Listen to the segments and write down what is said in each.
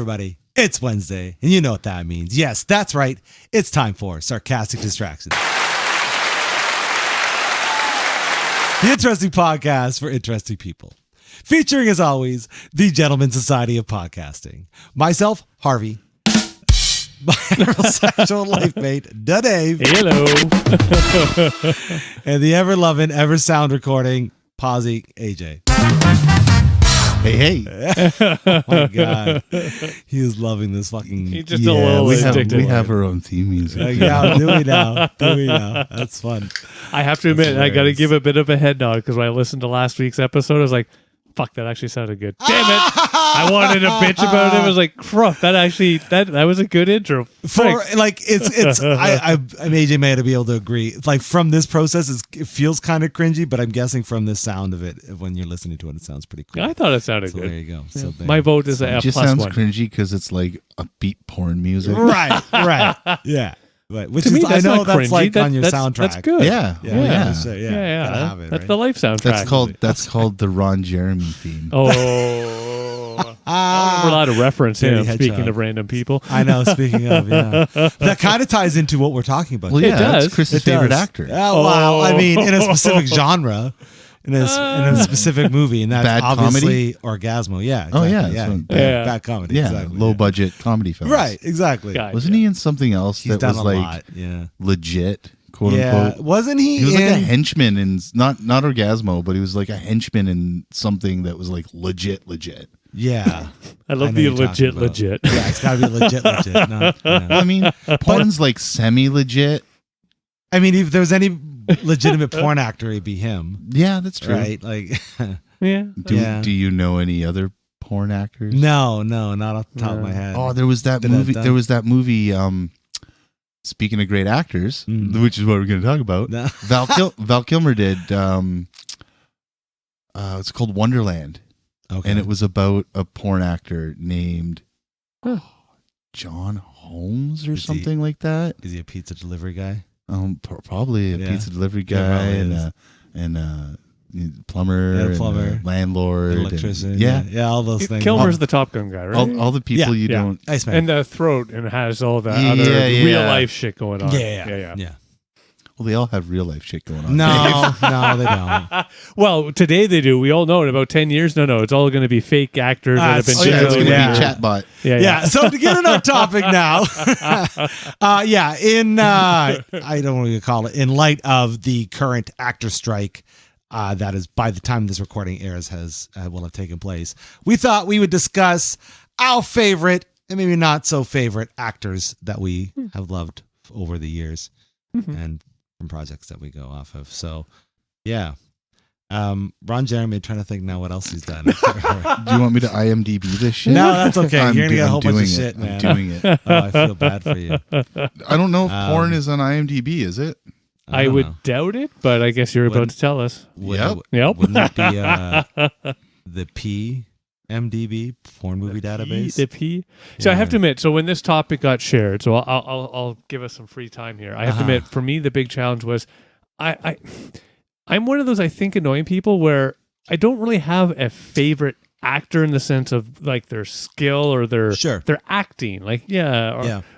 everybody. It's Wednesday, and you know what that means. Yes, that's right. It's time for Sarcastic Distractions. The interesting podcast for interesting people. Featuring, as always, the Gentleman Society of Podcasting. Myself, Harvey. My heterosexual life mate, Dave. Hello. And the ever-loving, ever-sound recording, Posy AJ. Hey. Oh my God. He is loving this fucking... He's just a little addicted. We have our own theme music. Yeah, do we now? That's fun. I have to admit, I got to give a bit of a head nod because when I listened to last week's episode, I was like, fuck, that actually sounded good. Damn it. I wanted to bitch about it. I was like, crap, that was a good intro. For like, I'm AJ may be able to agree. Like from this process, it feels kind of cringy, but I'm guessing from the sound of it, when you're listening to it, it sounds pretty cool. I thought it sounded good. There you go. So my vote is a F+1. It just sounds cringy because it's like upbeat porn music. Right. Yeah. Right. Which to me, I know that's cringy. like on your soundtrack. That's good. Yeah. Yeah. Yeah. It, that's right? the life soundtrack. That's called the Ron Jeremy theme. Oh. We're allowed to reference him, speaking of random people. I know, speaking of, yeah. That kind of ties into what we're talking about. Well, yeah, it does. that's Chris's favorite actor. Oh, wow. I mean, in a specific genre, in a specific movie, and that's Bad obviously Orgasmo. Yeah. Exactly. Oh, yeah. Bad comedy. Yeah, exactly. low-budget comedy film. Right, exactly. Gotcha. Wasn't he in something else He's that done was a like lot. Yeah. legit, quote Yeah. unquote? Wasn't he? He was like a henchman in not Orgasmo, but he was like a henchman in something that was like legit. Yeah. I love the legit. Yeah, it's got to be legit. No, yeah. I mean, porn's like semi-legit. I mean, if there was any legitimate porn actor, it'd be him. Yeah, that's true. Right? Like, Yeah. Do you know any other porn actors? no, not off the top of my head. Oh, there was that movie. There was that movie. Speaking of great actors, which is what we're going to talk about. No. Val Kilmer did. It's called Wonderland, and it was about a porn actor named John Holmes or something like that. Is he a pizza delivery guy? Probably a pizza delivery guy and a plumber, and a landlord, electrician. And, all those things. Kilmer's the Top Gun guy, right? all the people you don't. Iceman. And the throat and has all the other real life shit going on. Yeah. Well, they all have real life shit going on. No, they don't. Well, today they do. We all know in about 10 years, no, it's all going to be fake actors that have been it's going to be chatbot. Yeah. So to get on our topic now, I don't want to call it, in light of the current actor strike that is, by the time this recording airs, will have taken place, we thought we would discuss our favorite and maybe not so favorite actors that we have loved over the years and from projects that we go off of. So, yeah. Ron Jeremy, trying to think now what else he's done. Do you want me to IMDb this shit? No, that's okay. You're going to get a whole bunch of shit, man. I'm doing it. Oh, I feel bad for you. I don't know if porn is on IMDb, is it? I would doubt it, but I guess you're about to tell us. Yep. Wouldn't it be the PMDB, Porn Movie Database? The P. So I have to admit, so when this topic got shared, so I'll give us some free time here. I have to admit, for me, the big challenge was I'm one of those, I think, annoying people where I don't really have a favorite actor in the sense of like their skill or their acting,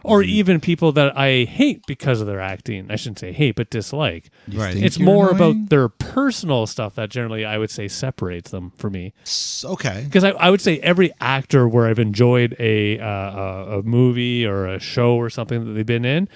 or even people that I hate because of their acting. I shouldn't say hate, but dislike. Right. It's more about their personal stuff that generally I would say separates them for me. Okay. Because I would say every actor where I've enjoyed a movie or a show or something that they've been in,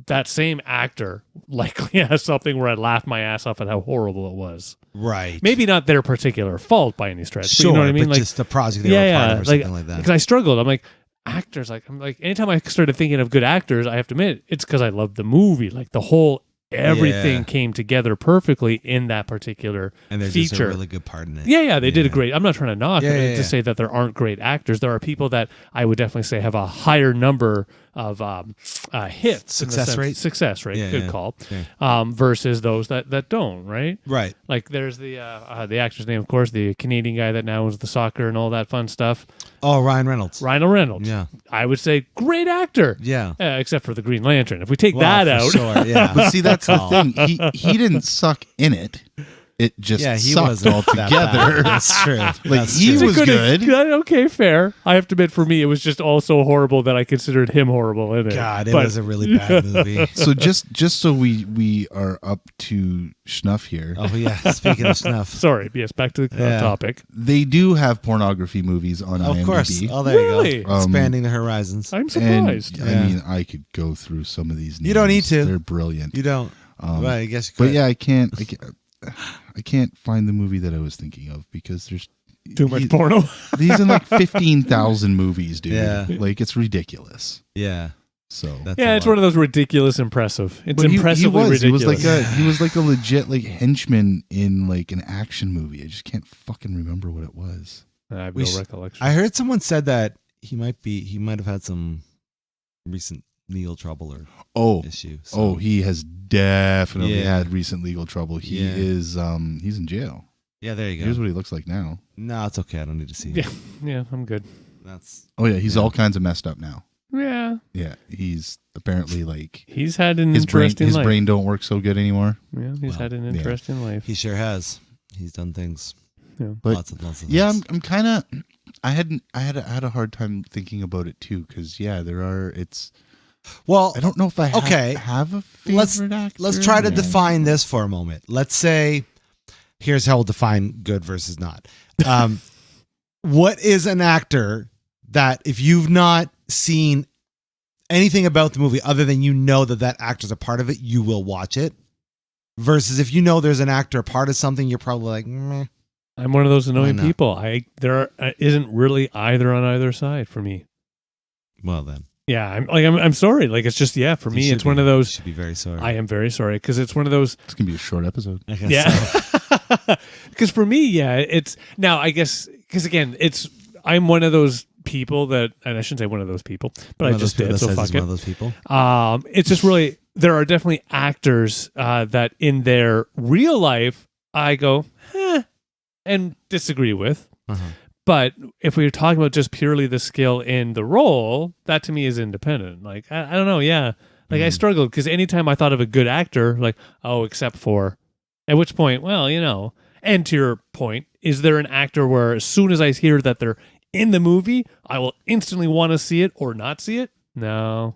that same actor likely has something where I laughed my ass off at how horrible it was. Right. Maybe not their particular fault by any stretch. Sure, but you know what I mean? But just the project they were a part of or something like that. Because I struggled. I'm like, actors, anytime I started thinking of good actors, I have to admit, it's because I loved the movie. Like the whole everything came together perfectly in that particular and there's feature. Just a really good part in it. Yeah, they did a great. I'm not trying to knock it to say that there aren't great actors. There are people that I would definitely say have a higher number of hits, success rate. Good call. Versus those that don't. Right. Like there's the actor's name, of course, the Canadian guy that now owns the soccer and all that fun stuff. Oh, Ryan Reynolds. Yeah, I would say great actor. Yeah, except for the Green Lantern. If we take that out, sure. Yeah, but see, that's the thing. He didn't suck in it. It just he sucked wasn't that altogether. bad. That's true. Like, he was good. Okay, fair. I have to admit, for me, it was just all so horrible that I considered him horrible in it. God, it was a really bad movie. So just so we are up to schnuff here. Oh yeah, speaking of snuff. Sorry, yes, back to the topic. They do have pornography movies on IMDb. Of course. Oh, there Really? you go. Expanding the horizons. I'm surprised. And, I mean, I could go through some of these names. You don't need to. They're brilliant. You don't. Well, I guess you could. But yeah, I can't find the movie that I was thinking of because there's Too much porno. He's in like 15,000 movies, dude. Yeah. Like, it's ridiculous. Yeah. So it's one of those ridiculous impressive. It's impressively ridiculous. He was like a legit like henchman in like an action movie. I just can't fucking remember what it was. I have no recollection. I heard someone said that he might have had some recent legal trouble or issue. So. He has definitely had recent legal trouble. He is he's in jail. Yeah, there you go. Here's what he looks like now. No, it's okay. I don't need to see him. Yeah, I'm good. He's all kinds of messed up now. Yeah. Yeah, he's apparently like he's had an interesting life. His brain don't work so good anymore. Yeah, he's had an interesting life. He sure has. He's done things. Yeah, but lots of things. Yeah, I'm kind of. I had a hard time thinking about it too because there are. It's. Well, I don't know if I have a favorite actor. Let's try to define this for a moment. Let's say, here's how we'll define good versus not. What is an actor that if you've not seen anything about the movie other than that actor's a part of it, you will watch it? Versus if there's an actor a part of something, you're probably like, meh. I'm one of those annoying people. There isn't really either on either side for me. Well then. Yeah, I'm sorry. Like, it's just, for me, it's one of those. You should be very sorry. I am very sorry because it's one of those. It's going to be a short episode. Yeah. Because for me, it's now, I guess, because again, I'm one of those people that, and I shouldn't say one of those people, but I just did. So fuck it. One of those people. It's just really, there are definitely actors that in their real life, I go, and disagree with. Uh-huh. But if we were talking about just purely the skill in the role, that to me is independent. Like, I don't know. Yeah. Like I struggled because anytime I thought of a good actor, like, except for, at which point, well, and to your point, is there an actor where as soon as I hear that they're in the movie, I will instantly want to see it or not see it? No.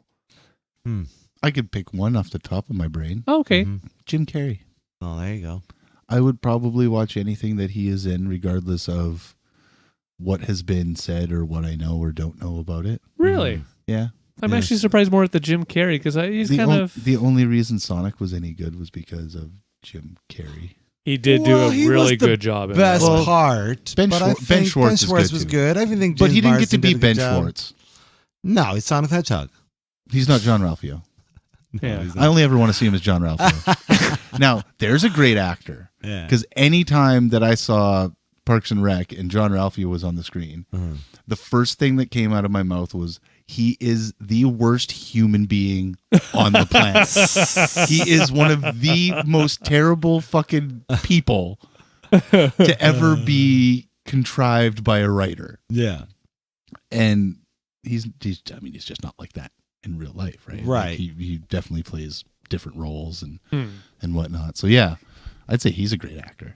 I could pick one off the top of my brain. Oh, okay. Mm-hmm. Jim Carrey. Oh, there you go. I would probably watch anything that he is in, regardless of what has been said or what I know or don't know about it. Really? Yeah. I'm actually surprised more at the Jim Carrey because he's the only reason Sonic was any good was because of Jim Carrey. He did do a really good job. Best part. Ben Schwartz was good. I think, but he didn't get to be Ben Schwartz. No, he's Sonic the Hedgehog. He's not John Ralphio. Yeah, I only ever want to see him as John Ralphio. Now, there's a great actor. Yeah. Because anytime that I saw Parks and Rec and John Ralphio was on the screen, the first thing that came out of my mouth was, he is the worst human being on the planet. He is one of the most terrible fucking people to ever be contrived by a writer. Yeah. And he's just not like that in real life, right? Right. Like he definitely plays different roles and whatnot. So yeah, I'd say he's a great actor.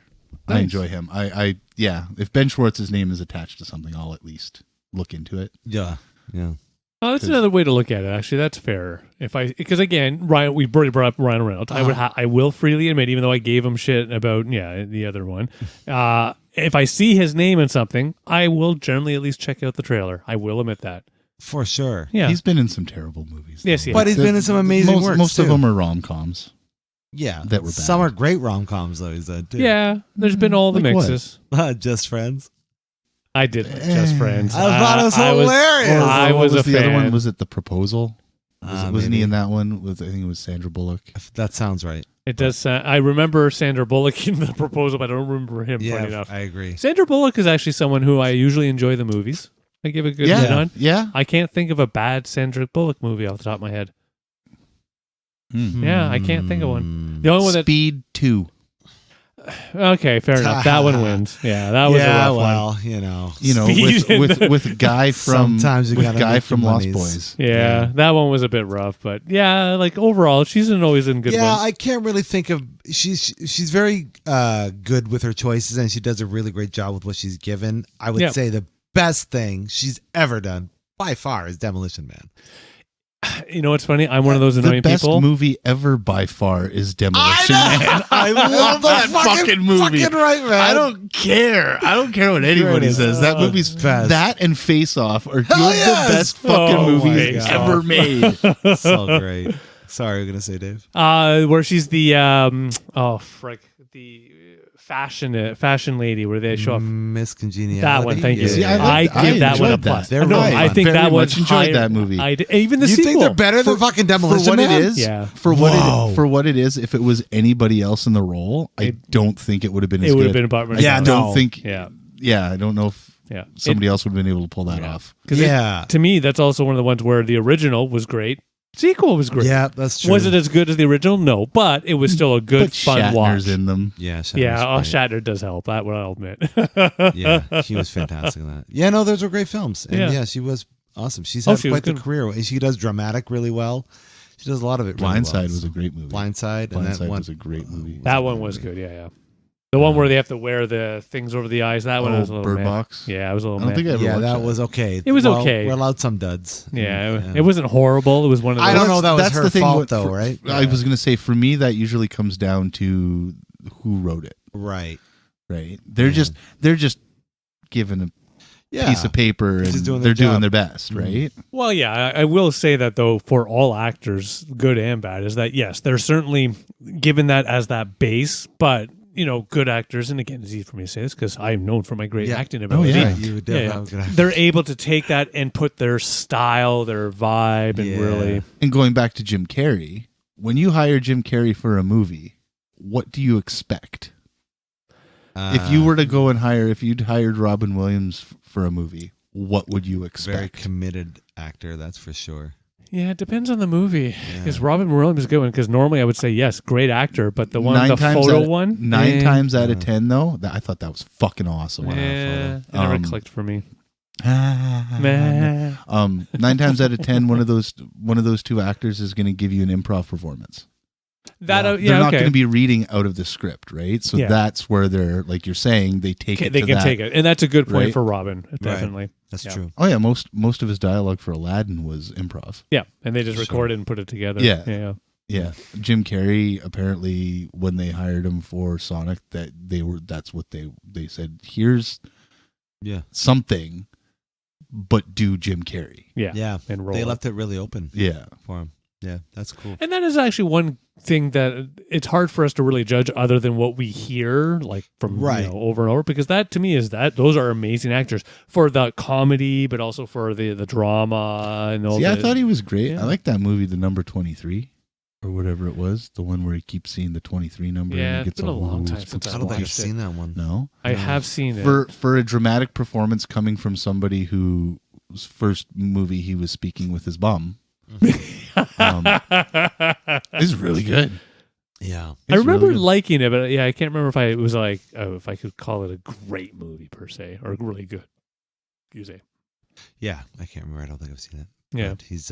Nice. I enjoy him. If Ben Schwartz's name is attached to something, I'll at least look into it. Yeah. Yeah. Oh, that's another way to look at it. Actually, that's fair. Because again, Ryan, we've already brought up Ryan Reynolds. I will freely admit, even though I gave him shit about the other one, if I see his name in something, I will generally at least check out the trailer. I will admit that for sure. Yeah, he's been in some terrible movies. Yes, but he's been in some amazing work. Most of them are rom-coms. Yeah, that were bad. Some are great rom-coms though. He's too. Yeah, there's been all the mixes. Just Friends. I did Just Friends. I thought it was hilarious. I was a fan. fan. Other one was it The Proposal? Wasn't he in that one? I think it was Sandra Bullock. That sounds right. It does sound. I remember Sandra Bullock in The Proposal, but I don't remember him. Yeah, funny enough. I agree. Sandra Bullock is actually someone who I usually enjoy the movies. I give a good hit on. Yeah. I can't think of a bad Sandra Bullock movie off the top of my head. Yeah, I can't think of one. The only one Speed 2. Okay, fair enough. That one wins. Yeah, that was a rough one. you know, with Guy from Sometimes you with gotta Guy make from your Lost monies. Boys. Yeah, that one was a bit rough, but yeah, like overall, she's always in good Yeah, ones. I can't really think of. She's very good with her choices, and she does a really great job with what she's given. I would say the best thing she's ever done by far is Demolition Man. You know what's funny? I'm one of those annoying The best people. movie ever by far is Demolition Man. I love that fucking movie. Fucking right, man. I don't care. I don't care what anybody Greatest. says. That movie's best. That and Face Off are two Hell of yes. the best fucking Oh movies my ever God. made. So great. Sorry, I'm gonna say, Dave. Where she's the the fashion lady, where they show up. Miss Congeniality. That one, thank you. See, I give that one a enjoyed plus. that. They're No, right. I think Very that much was enjoyed higher. that movie. Even the You sequel. think they're better than fucking Demolition For what Man? it is, Yeah. for Whoa. what it is, if it was anybody else in the role, I don't think it would have been as It would good. have been about I Yeah, don't no. think. Yeah. Yeah, I don't know if Yeah. somebody else would have been able to pull that off. Yeah. To me, that's also one of the ones where the original was great. Sequel was great. Yeah, that's true. Was it as good as the original? No, but it was still a good, But fun Shatner's watch. in them. Yeah, Shatner's Yeah, great. Shatner does help. That what I'll admit. Yeah, he was fantastic in that. Yeah, no, those were great films. And yeah, she was awesome. She's had she was quite the good. career. And she does dramatic really well. She does a lot of it really Blindside well. was a great movie. Blindside. And that Blindside one, was a great movie. That one was good. Yeah. The one where they have to wear the things over the eyes. That one was a little Bird meh. Box. Yeah, it was a little I don't think I ever yeah, watched that was okay. It was Well, okay. We're allowed some duds. Yeah, it wasn't horrible. It was one of those. I don't know. That was That's her the thing fault, with- though, for- right? I was going to say, for me, that usually comes down to who wrote it. Right. Right? They're just given a Yeah. piece of paper and Just doing they're their doing job. their best, right? Well, yeah, I will say that though, for all actors, good and bad, is that yes, they're certainly given that as that base, but good actors, and again, it's easy for me to say this because I'm known for my great acting ability. yeah. You would definitely have a good actor. They're able to take that and put their style, their vibe, and Yeah. really. And going back to Jim Carrey, when you hire Jim Carrey for a movie, what do you expect? If you were to go and if you'd hired Robin Williams for a movie, what would you very expect? committed actor, that's for sure. Yeah, it depends on the movie. Because Robin Williams is a good one. Because normally I would say yes, great actor, but the photo one, Nine times out of 10, though, I thought that was fucking awesome. it never clicked for me. Meh. 9 times out of 10, one of those two actors is going to give you an improv performance. That They're not okay. going to be reading out of the script, right? So Yeah. that's where they're, like you're saying, they take it. They to can that. take it, and that's a good point Right. for Robin. Definitely, That's Yeah. true. Oh yeah, most of his dialogue for Aladdin was improv. yeah. And they just record it and put it together. Yeah. yeah. Yeah, Jim Carrey apparently when they hired him for Sonic, that's what they said. Here's something, but do Jim Carrey. Yeah, Yeah. and roll. They it. left it really open Yeah, for him. Yeah, that's cool. And that is actually one thing that it's hard for us to really judge other than what we hear, like from over and over, because that to me is those are amazing actors for the comedy, but also for the drama and all. I thought he was great. Yeah. I like that movie, The Number 23 or whatever it was, the one where he keeps seeing the 23 number. Yeah, and he it's gets been a all long time loose, since puts I don't think I've watched it. seen that one. No, I have seen it. for a dramatic performance coming from somebody whose first movie he was speaking with his bum. It's really good. Yeah. I remember really good. liking it, but I can't remember if it was like if I could call it a great movie per se or really good. You say, Yeah, I can't remember. I don't think I've seen it. yeah, But he's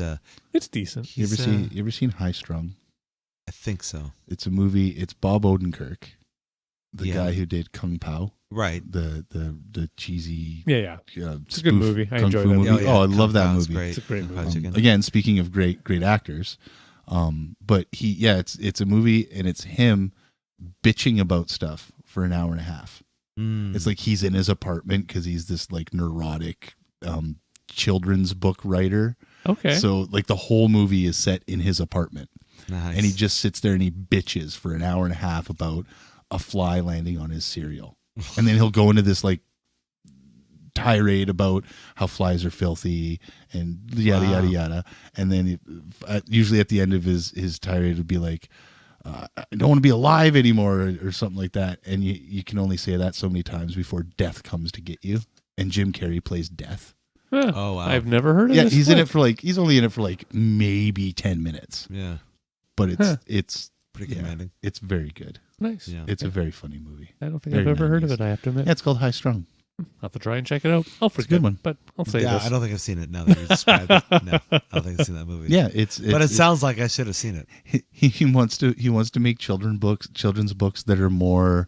it's decent. You he's ever seen High Strung? I think so. It's a movie. It's Bob Odenkirk, the Yeah. guy who did Kung Pao, Right. the cheesy Yeah. It's a good spoof movie. I kung enjoyed fu that movie. movie. Oh, I love that Kung Pao's movie. Great. It's a great Kung Pao movie. Chicken. Again, speaking of great actors, but it's a movie and it's him bitching about stuff for an hour and a half. Mm. It's like he's in his apartment because he's this like neurotic children's book writer. Okay. So like the whole movie is set in his apartment. Nice. And he just sits there and he bitches for an hour and a half about a fly landing on his cereal. And then he'll go into this like tirade about how flies are filthy and yada, yada, yada. And then usually at the end of his tirade would be like, I don't want to be alive anymore or something like that. And you can only say that so many times before death comes to get you. And Jim Carrey plays death. Huh. Oh, wow. I've never heard of Yeah, this. he's flick. in it for he's only in it for like maybe 10 minutes. Yeah. But it's pretty commanding. It's very good. Nice. Yeah. It's a very funny movie. I don't think Very I've ever heard of 90s. it, I have to admit. Yeah, it's called High Strung. I'll have to try and check it out. I'll forget, a good one. but I'll say Yeah, this. I don't think I've seen it now that you described it. No, I don't think I've seen that movie. Yeah, but it sounds like I should have seen it. he wants to make children's books that are more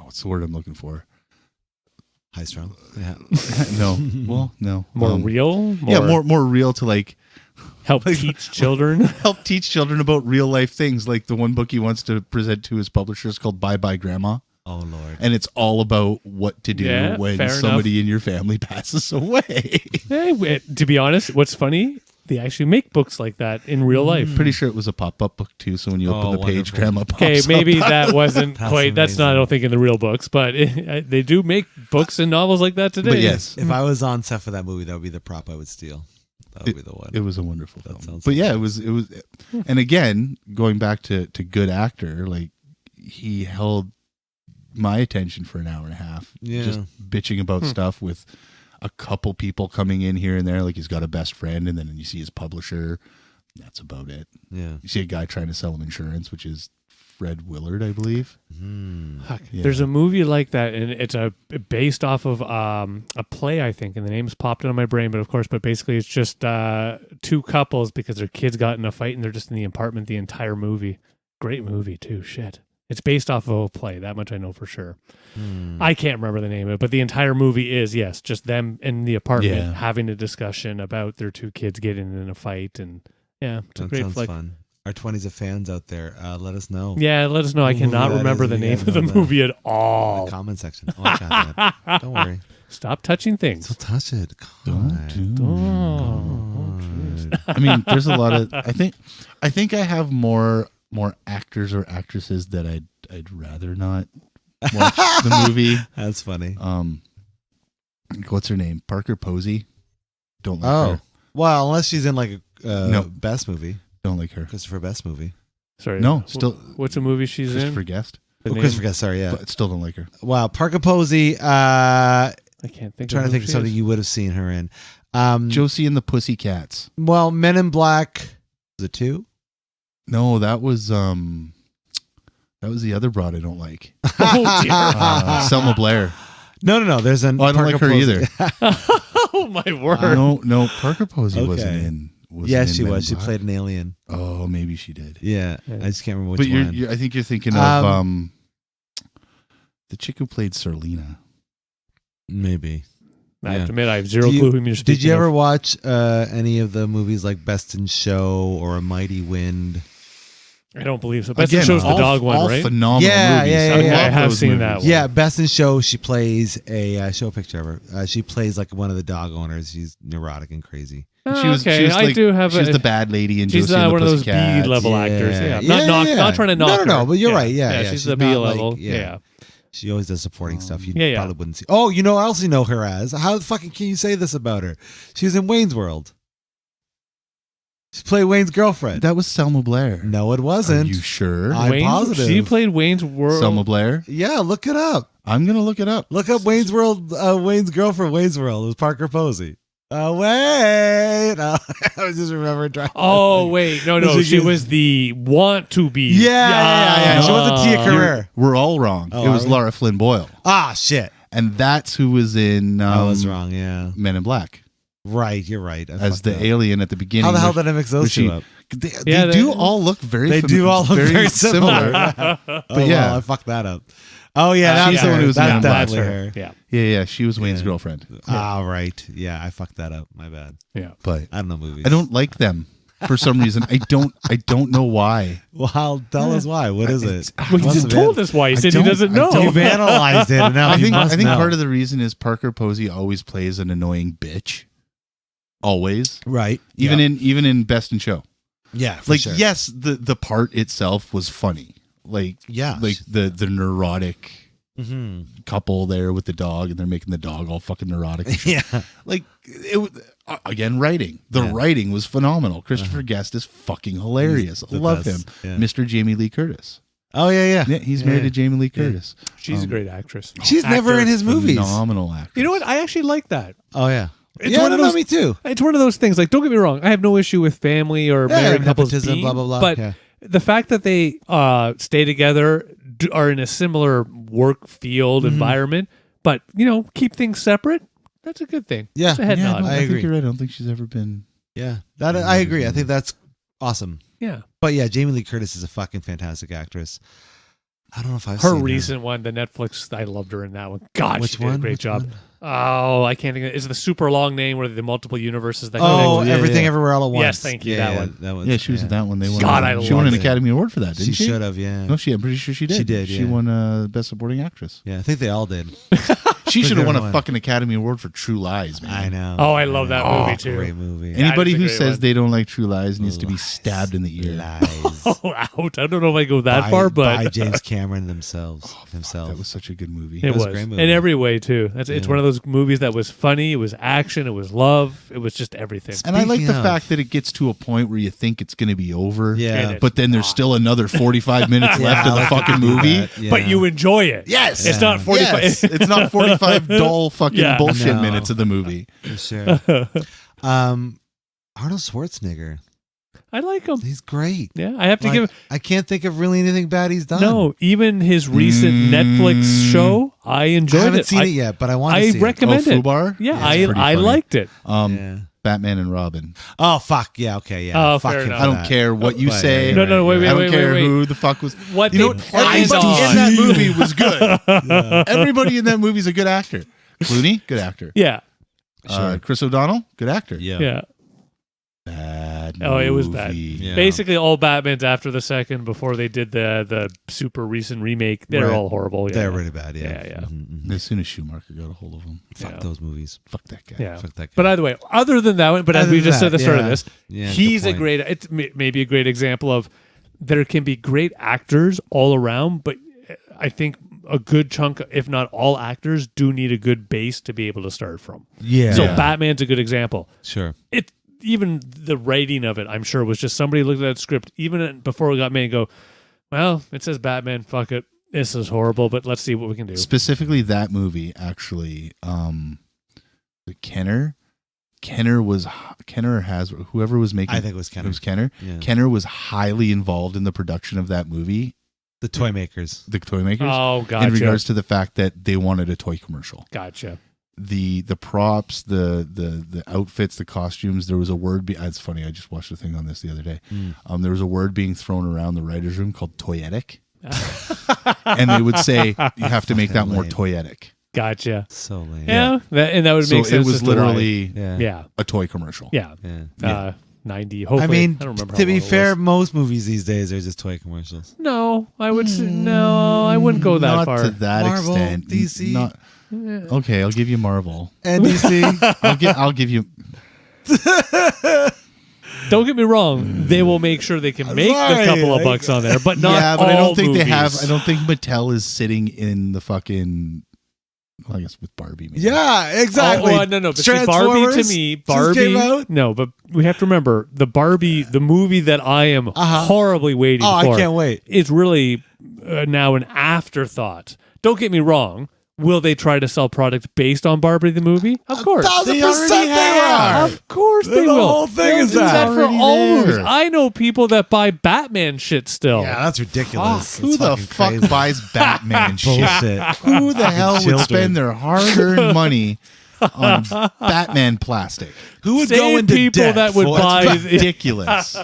what's the word I'm looking for? High strung. Yeah. No. Well, no. More real? More real to like help teach children. help teach children about real life things. Like the one book he wants to present to his publisher is called Bye Bye Grandma. Oh Lord. And it's all about what to do when somebody in your family passes away. Hey, to be honest, what's funny, they actually make books like that in real life. Pretty sure it was a pop-up book too, so when you open the page, wonderful. Grandma pops Okay, maybe up. that wasn't That's quite. That's not, I amazing. don't think, in the real books, but they do make books and novels like that today. But yes, If I was on set for that movie, that would be the prop I would steal. That would be the one. it was a wonderful film. sounds But yeah, it was, and again, going back to good actor, like he held my attention for an hour and a half, Yeah. just bitching about stuff with a couple people coming in here and there. Like he's got a best friend, and then you see his publisher. That's about it. Yeah. You see a guy trying to sell him insurance, which is Fred Willard, I believe. Fuck. Yeah. There's a movie like that, and it's based off of a play, I think, and the name's popped into my brain. But basically, it's just two couples because their kids got in a fight, and they're just in the apartment the entire movie. Great movie too. Shit. It's based off of a play. That much I know for sure. I can't remember the name of it, but the entire movie is, yes, just them in the apartment having a discussion about their two kids getting in a fight. And yeah, it's a That great sounds flick. fun. Our 20s of fans out there, let us know. Yeah, let us know. I What movie cannot that remember is, the you name guys of the know that. movie at In all. the comment section. Oh, I got that. Don't worry. Stop touching things. Don't touch it. Don't God. do Oh, jeez. I mean, there's a lot of. I think I have more actors or actresses that I'd rather not watch the movie. That's funny. What's her name? Parker Posey. Don't like Oh. her. Well, unless she's in like a No. Best movie. Don't like her. Christopher Best movie. Sorry. No, still What's a movie she's Christopher in? Guest. The Oh, name? Christopher Guest, sorry, yeah. But still don't like her. Wow, Parker Posey, I can't think. trying to who think of she something is. you would have seen her in. Josie and the Pussycats. Well, Men in Black. Was it 2? No, that was the other broad I don't like. Oh dear. Selma Blair. No. There's an. Oh, I don't like her either. Oh my word. No, Parker Posey Okay. wasn't in. Yeah, in she Men was. in She Black. played an alien. Oh, maybe she did. Yeah, Yeah. I just can't remember which But one. I think you're thinking of the chick who played Serlina. Maybe. I have Yeah. to admit, I have zero Do you- clue whom you're speaking Did you ever of. watch any of the movies like Best in Show or A Mighty Wind? I don't believe so. Best in Again, Show's the all- dog one, all right? phenomenal Yeah, movies. yeah, yeah, I yeah. love I have those seen movies. that one. Yeah, Best in Show. She plays show a picture of her. She plays like one of the dog owners. She's neurotic and crazy. She was I like, do have she was the bad lady in She's Josie and the not one of those Pussycats. B level Yeah. actors. Yeah, Yeah, not trying to knock No, her. but you're right. Yeah, she's she's the B not like- level. yeah. Yeah. She always does supporting stuff. You Yeah. probably wouldn't see. Oh, I also know her as. How fucking can you say this about her? She's in Wayne's World. She played Wayne's girlfriend. That was Selma Blair. No, it wasn't. Are you sure? I'm positive. She played Wayne's World. Selma Blair? Yeah, look it up. I'm going to look it up. Look up Wayne's World. Wayne's girlfriend, Wayne's World. It was Parker Posey. Wait. I was just remembering. Oh wait, no, Was she it- was the want to be. Yeah. She wasn't Tia Carrere. We're all wrong. Oh, it was are we? Laura Flynn Boyle. Ah, shit. And that's who was in I was wrong. Yeah. Men in Black Right. You're right. I as fucked the up. alien at the beginning. How the hell where- did I mix where those she- two up? They, Yeah, they do they- all look very They do all look very similar. But Oh, yeah. well, I fucked that up. Oh, yeah. She's That's the one her. who was in That's Men in Black. definitely That's her. Yeah. Yeah, she was Wayne's Yeah. girlfriend. Ah, right. Yeah, I fucked that up. My bad. Yeah. But I don't know movies. I don't like them for some reason. I don't know why. Well, tell us why. What is it? Well, he Must just have told been- us why. He I said he don't- doesn't I know. don't- You've analyzed it, and now I you think must know. part of the reason is Parker Posey always plays an annoying bitch. Always. Right. Even in Best in Show. Yeah, for Like sure. yes, the part itself was funny. Like Yeah. like the neurotic Mm-hmm. couple there with the dog, and they're making the dog all fucking neurotic. Yeah. Like it was again writing. The Yeah. writing was phenomenal. Christopher Guest is fucking hilarious. He's the Love best. him. Yeah. Mr. Jamie Lee Curtis. Oh, yeah. Yeah, he's married to Jamie Lee Curtis. She's a great actress. She's never in his movies. Phenomenal actor. You know what? I actually like that. Oh, yeah. It's one of those. me too. It's one of those things. Like, don't get me wrong. I have no issue with family or married couples nepotism, being, blah, blah, blah. but Yeah. the fact that they stay together, are in a similar work field environment, but keep things separate. That's a good thing. Yeah. That's a head Yeah, nod. no, I agree. think you're right. I don't think she's ever been. Yeah, that I agree. I think that's awesome. Yeah. But yeah, Jamie Lee Curtis is a fucking fantastic actress. I don't know if I've seen Her recent one, the Netflix, I loved her in that one. God, Which she did a one? great Which job. one? Oh, I can't think of it. It's the super long name where the multiple universes that Oh, connect. yeah, Everything yeah. Everywhere All at Once. Yes, thank you, that one. That one. Yeah, she was in that one. They won. God, I she won an loved it. Academy Award for that, didn't she? She should have. Yeah. No, I'm pretty sure she did. She did, She yeah. won Best Supporting Actress. Yeah, I think they all did. She should have won a everyone. fucking Academy Award for True Lies, man. I know. Oh, I love that movie, too. Great movie. Anybody That is a who great says one. they don't like True Lies needs to be Lies. stabbed in the ear. Lies. Oh, out. I don't know if I go that far, by but James Cameron himself. That was such a good movie. it was was a great movie. in every way too. It's Yeah. one of those movies that was funny. It was action. It was love. It was just everything. And I like Speaking the of- fact that it gets to a point where you think it's going to be over. Yeah. It But then there's still another 45 minutes left of the Yeah, fucking movie. Yeah. But you enjoy it. Yes. It's not 45. Yes. It's not 45 dull fucking Yeah. bullshit No. minutes of the movie. For sure. Arnold Schwarzenegger. I like him. He's great. Yeah, I have to Like, give. I can't think of really anything bad he's done. No, even his recent Netflix show, I I enjoyed haven't it. seen it yet, but I want to I see recommend it. Fubar? Yeah, Yeah, it's pretty I funny. liked it. it. Batman and Robin. Oh fuck yeah, okay, yeah. Oh, fuck fair him enough. for I don't that. care what you But- say. No, no, wait, I don't wait, care wait. who the fuck was. What You know they what? planned Everybody on. in that movie was good. Everybody in that movie is a good actor. Clooney, good actor. Yeah, Chris O'Donnell, good actor. yeah. Bad Oh, it was movie. bad. Yeah. Basically, all Batmans after the second, before they did the super recent remake, they're Right. all horrible. Yeah. They're really bad. Yeah, Yeah. Mhm, mhm. As soon as Schumacher got a hold of him, Fuck Yeah. those movies. fuck that guy. Yeah. Fuck that guy. But either way, other than that one, but as Other we than just said at the that, start of yeah. this, Yeah, he's good a point. great. It's maybe a great example of there can be great actors all around, but I think a good chunk, if not all actors, do need a good base to be able to start from. Yeah. So Yeah. Batman's a good example. Sure. It even the writing of it, I'm sure, was just somebody looked at that script even before it got made and go, well, it says Batman. Fuck it, this is horrible, but let's see what we can do. Specifically, that movie actually, the Kenner has whoever was making. I think it was it Kenner. was Kenner. Yeah. Kenner was highly involved in the production of that movie, The toy makers. the toy makers, Oh, gotcha. in regards to the fact that they wanted a toy commercial. Gotcha. The props, the outfits, the costumes. There was a word. It's funny. I just watched a thing on this the other day. There was a word being thrown around the writers' room called toyetic, and they would say you have to make that more Lame. toyetic. Gotcha. So lame. Yeah, and that would So make sense. it was as to why. literally Yeah. Yeah, a toy commercial. yeah. Yeah. 90. Hopefully, I mean, I don't remember to how be long it fair, was. most movies these days are just toy commercials. No, I would say no. I wouldn't go that Not far. to that Marvel, extent. DC. Not, okay, I'll give you Marvel. NBC. I'll give you. Don't get me wrong; they will make sure they can make Sorry, the couple of I- bucks on there, but not Yeah, but I all don't think movies. they have. I don't think Mattel is sitting in the fucking. Well, I guess with Barbie. Maybe. Yeah, exactly. Oh, no. But see, Barbie to Transformers me, just came Barbie. out. No, but we have to remember the Barbie, the movie that I am horribly waiting Oh, for. I can't wait. Is really now an afterthought. Don't get me wrong. Will they try to sell product based on Barbie the movie? Of course. 1,000% they are. Of course they The will. whole thing They'll is do that. for Already all there. movies. I know people that buy Batman shit still. Yeah, that's ridiculous. Who It's the fucking fuck crazy. buys Batman shit? Bullshit. Who the hell would Children. spend their hard-earned money on Batman plastic? Who would Same go into people debt that would for- buy Ridiculous.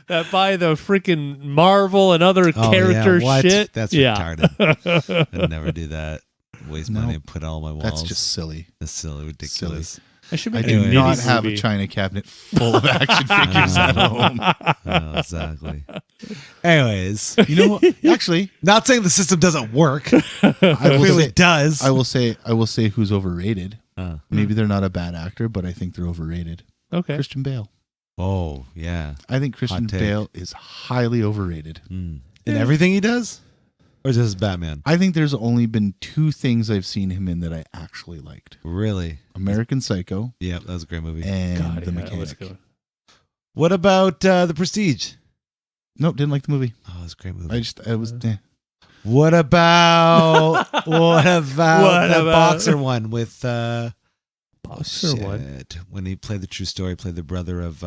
that buy the freaking Marvel and other Oh, character yeah, what? shit. That's yeah. retarded. I'd never do that. Waste No. money and put it all on my walls. That's just silly. That's silly, ridiculous. I should I make do a mini not have a movie. china cabinet full of action figures at home. Oh, exactly. Anyways, You know what? Actually, not saying the system doesn't work. I will Clearly say, it does. I will say who's overrated. Uh, Maybe they're not a bad actor, but I think they're overrated. Okay. Christian Bale. oh, yeah. I think Christian Hot take. Bale is highly overrated. In everything he does? Or just Batman? I think there's only been two things I've seen him in that I actually liked: Really? American Psycho Yeah, that was a great movie. and God, The yeah, let's Mechanic. go. What about The Prestige? Nope, didn't like the movie. Oh, it was a great movie. I was. What about What the about- boxer one with boxer one. Shit. When he played the true story, played the brother of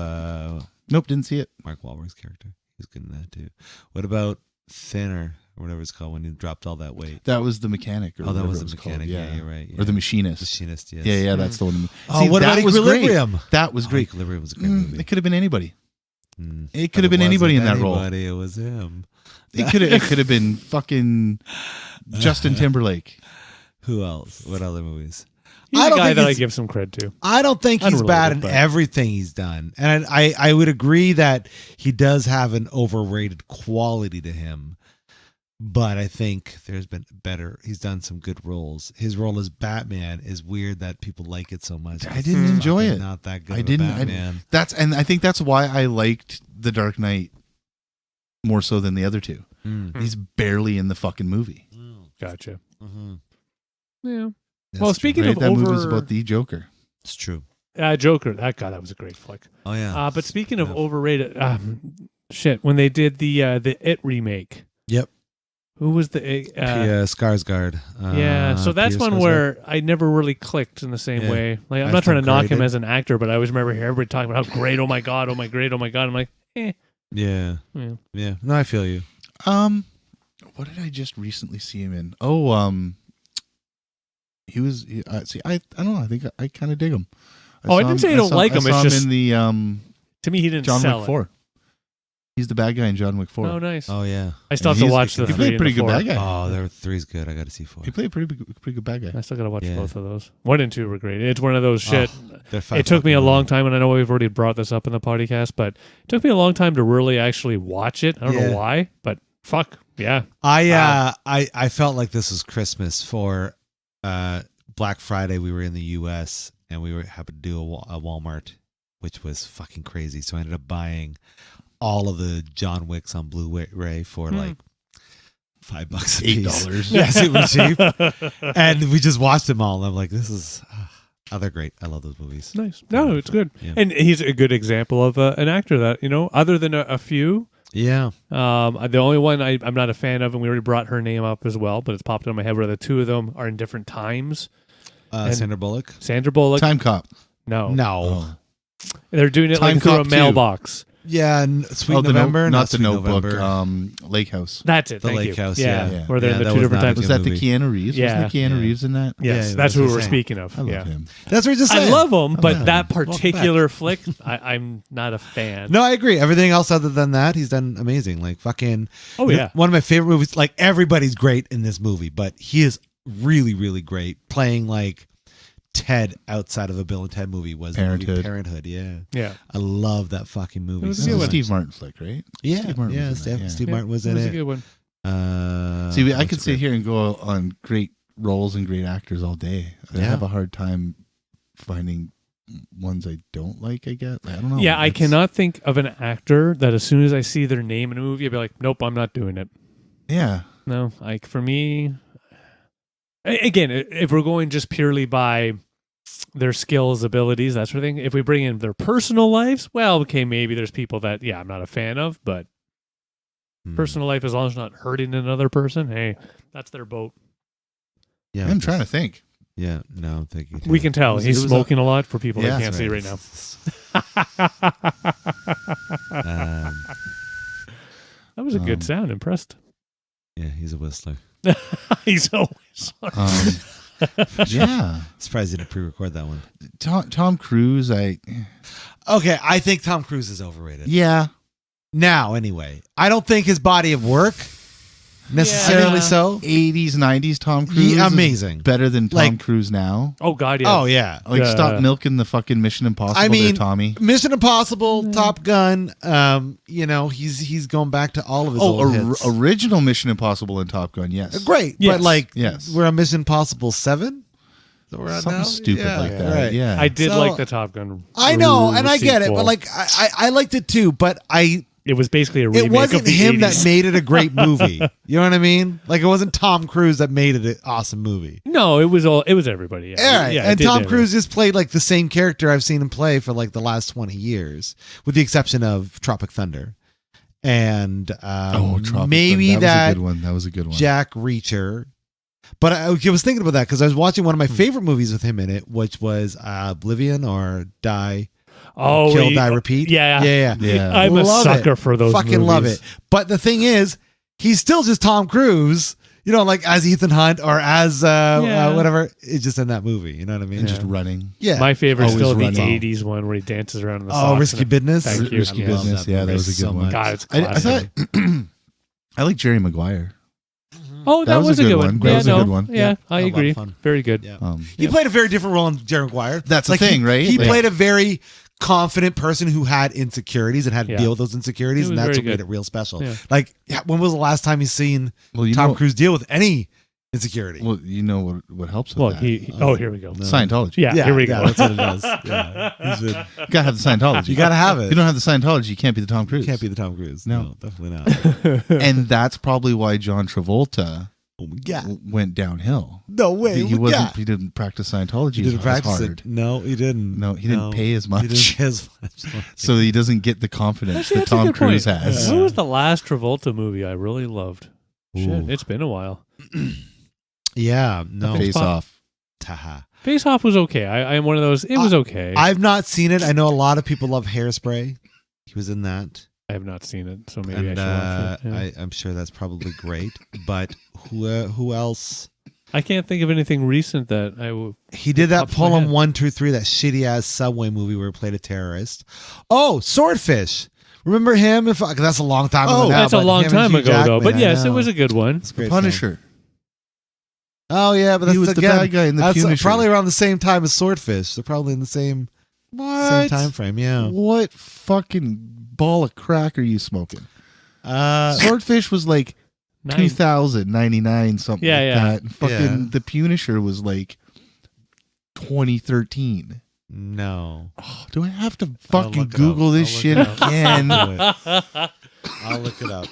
Nope, didn't see it. Mark Wahlberg's character. He's good in that too. What about Thinner or whatever it's called when he dropped all that weight? That was the mechanic. Or Oh, that whatever was it the mechanic. called. Yeah, you're right. Yeah. Or the machinist. Machinist, yes. Yeah, that's the one. Oh, See, what about that was great. Equilibrium? That was great. Equilibrium was a great movie. It could have been anybody. Mm. It could have been anybody in that role. It was him. It could have been fucking Justin Timberlake. Who else? What other movies? He's I a don't guy think that I he's- give some cred to. I don't think he's Unrelated, bad in but- everything he's done. And I would agree that he does have an overrated quality to him. But I think there's been better. He's done some good roles. His role as Batman is weird that people like it so much. I didn't enjoy Fucking it. Not that good. I of a didn't. Batman. And I think that's why I liked The Dark Knight more so than the other two. Mm. He's barely in the fucking movie. Gotcha. Mm-hmm. Yeah. That's Well, true. speaking Right? of That over, movie's about the Joker. It's true. Joker. That was a great flick. Oh yeah. But speaking of Yeah. overrated, shit, when they did the It remake, Yep. who was the Skarsgård. yeah? So that's Peter one Skarsgård. where I never really clicked in the same Yeah. way. Like I'm I not trying to knock him graded. as an actor, but I always remember everybody talking about how great. Oh my god! Oh my great! Oh my god! I'm like, Yeah. yeah. Yeah. No, I feel you. What did I just recently see him in? Oh, he was. See, I don't know. I think I kind of dig him. I didn't say I don't like him. I saw It's just him in the To me, he didn't John sell Wick it. 4. He's the bad guy in John Wick 4. Oh, nice. Oh yeah. I still have to He's- watch the he 3 played a and pretty the good 4. bad guy. Oh, there three's good. I got to see 4. He played a pretty good bad guy. I still got to watch Yeah. both of those. 1 and 2 were great. It's one of those shit. They're It took me a fucking long movies. time, and I know we've already brought this up in the podcast, but it took me a long time to really actually watch it. I don't Yeah. know why, but fuck, yeah. I felt like this was Christmas for Black Friday. We were in the U.S. and we happened to do a Walmart, which was fucking crazy. So I ended up buying all of the John Wicks on Blu-ray for like $5 a piece. $8. Yes, it was cheap, and we just watched them all. And I'm like, this is. Oh, they're great. I love those movies. Nice. No, it's good. Yeah. And he's a good example of an actor that, other than a few, Yeah. the only one I'm not a fan of, and we already brought her name up as well, but it's popped in my head where the two of them are in different times. And Sandra Bullock. Sandra Bullock. Time Cop. No. No. They're doing it Time like through a Cop 2. mailbox. Yeah. Sweet Oh, the November. not the Sweet Notebook. November. Lake House. That's it. The Thank Lake you. House, Yeah. yeah. Where they're Yeah, in the that two was different not a types. Was good that the movie. Keanu Reeves? Yeah. Wasn't the Keanu Yeah. Reeves in that? Yes, Yeah, that's who that's we're insane. speaking of. I love Yeah. him. That's what we're just I saying. love him, but him. that Welcome back. particular flick, I'm not a fan. No, I agree. Everything else other than that, he's done amazing. Like fucking. Oh, yeah. One of my favorite movies. Like everybody's great in this movie, but he is really, really great playing like Ted outside of a Bill and Ted movie. Was the movie Parenthood. Parenthood. Yeah, Yeah. I love that fucking movie. It was a This good is one. a Steve Martin flick, right? Yeah, Steve Martin yeah. was in that, yeah. Steve Yeah, Martin was it in was a it. good one. See, I what's could it sit great? here and go on great roles and great actors all day. I Yeah. have a hard time finding ones I don't like, I guess. I don't know. Yeah, I It's- cannot think of an actor that as soon as I see their name in a movie, I'd be like, nope, I'm not doing it. Yeah. No, like for me, again, if we're going just purely by their skills, abilities, that sort of thing, if we bring in their personal lives, well, okay, maybe there's people that, yeah, I'm not a fan of, but personal life, as long as it's not hurting another person, hey, that's their boat. Yeah, I'm trying to think. Yeah, no, I'm thinking. We can tell. It was- He's it was smoking a lot for people Yeah, that can't that's see right. right now. That was a good sound. Impressed. Yeah, he's a whistler. He's always. Yeah. Surprised he didn't pre-record that one. Tom Cruise, Okay, I think Tom Cruise is overrated. yeah. Now, anyway, I don't think his body of work necessarily Yeah. so. 80s, 90s Tom Cruise. Yeah, is amazing. better than Tom Like- Cruise now. Oh God, yeah. Oh yeah, Like, stop milking the fucking Mission Impossible I mean, there, Tommy. Mission Impossible, Top Gun. He's going back to all of his old hits. Original Mission Impossible and Top Gun, yes. Great, Yes. but like, Yes. we're on Mission Impossible 7. That we're on Something now? stupid Yeah, like that. right. Yeah. I did So- like the Top Gun. I know, and I get it, sequel. but like, I liked it too. But It was basically a remake it wasn't of the him 80s. that made it a great movie. You know what I mean? Like, it wasn't Tom Cruise that made it an awesome movie. No, it was everybody. Yeah, All right. yeah, it And did Tom everything. Cruise just played like the same character I've seen him play for like the last 20 years, with the exception of Tropic Thunder. And Tropic maybe Thunder. that was a good one. That was a good one. Jack Reacher. But I was thinking about that because I was watching one of my favorite movies with him in it, which was Oblivion or Die. Kill, Die, Repeat. Yeah. Yeah. I'm a Love sucker it. for those Fucking movies. love it. But the thing is, he's still just Tom Cruise, like as Ethan Hunt or as whatever. It's just in that movie. You know what I mean? And just running. Yeah. My favorite is Always still the running. 80s one where he dances around in the socks. Risky Business. Thank you. Risky I love Business. that Yeah, movie that was a good so one. much. God, it's I classic. thought I like Jerry Maguire. Oh, that was a good one. That was a good one. Yeah, I A lot of agree. fun. Very good. Yeah. He played a very different role in Jerry Maguire. That's the thing, right? He Yeah. played a very confident person who had insecurities and had to Yeah. deal with those insecurities, It and was that's very what made good. it real special. Yeah. When was the last time you seen Tom Cruise deal with any insecurity? Well, you know what helps with Well, that? here we go. Scientology. Yeah, here we yeah, go. that's what it is. Yeah. You gotta have the Scientology. You got to have it. If you don't have the Scientology, you can't be the Tom Cruise. You can't be the Tom Cruise. No. No, definitely not. And that's probably why John Travolta Oh my God. went downhill. No way. He Oh my wasn't. God. He didn't practice Scientology. He didn't as practice hard. it. No, he didn't. No, he didn't pay as much. He didn't pay as much. So he doesn't get the confidence Actually, that that's a Tom good Cruise point. has. What was the last Travolta movie I really loved? Shit, Ooh. it's been a while. Yeah, no. Face Off. Taha. Face Off was okay. I am one of those. It was okay. I've not seen it. I know a lot of people love Hairspray. He was in that. I have not seen it, so maybe And I should watch it. Yeah. I'm sure that's probably great. But who else? I can't think of anything recent that I would. He did that Top of my Pullum head. 1, 2, 3, that shitty ass Subway movie where he played a terrorist. Oh, Swordfish. Remember him? That's a long time ago. Oh, now, That's a but long him and time Hugh ago, though. Jackman, But I yes, it know. was a good one. It's a great Punisher. film. Oh yeah, but He that's was the again, bad guy in The that's Punisher. probably around the same time as Swordfish. They're probably in the same What? time frame. Yeah. What fucking ball of crack are you smoking? Uh, Swordfish was like 2099 something Yeah, like yeah. that. And fucking Yeah. The Punisher was like 2013. no. Oh, do I have to I'll fucking look it Google up. this I'll shit look it up. again? I'll look it up.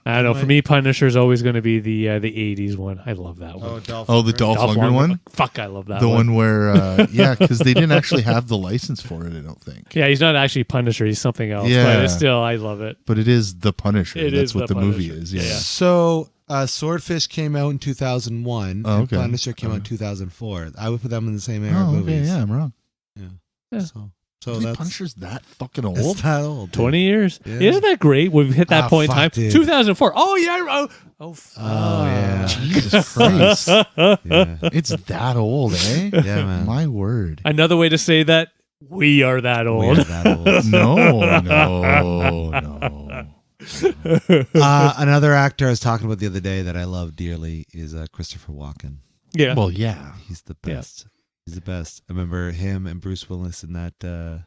I don't know. For me, Punisher's always going to be the 80s one. I love that one. Oh, the Dolph Lundgren one? Fuck, I love that The one. one where, yeah, because they didn't actually have the license for it, I don't think. Yeah, he's not actually Punisher. He's something else. Yeah. But it's still, I love it. But it is The Punisher. It That's is what The the movie Punisher. is. Yeah. Yeah. So, Swordfish came out in 2001. Oh, And okay. Punisher came out in 2004. I would put them in the same era of Oh, okay. movies. Yeah, I'm wrong. Yeah. So Really, that's Punisher's that fucking it's old? that old. dude. 20 years. Yeah. Isn't that great? We've hit that Ah, point in fuck, time. dude. 2004. Oh, yeah. Oh, Oh yeah. Jesus Christ. Yeah. It's that old, eh? Yeah, man. My word. Another way to say that, we are that We old. are that old. No. Another actor I was talking about the other day that I love dearly is Christopher Walken. Yeah. Well, yeah. He's the Yeah. best. He's the best. I remember him and Bruce Willis in that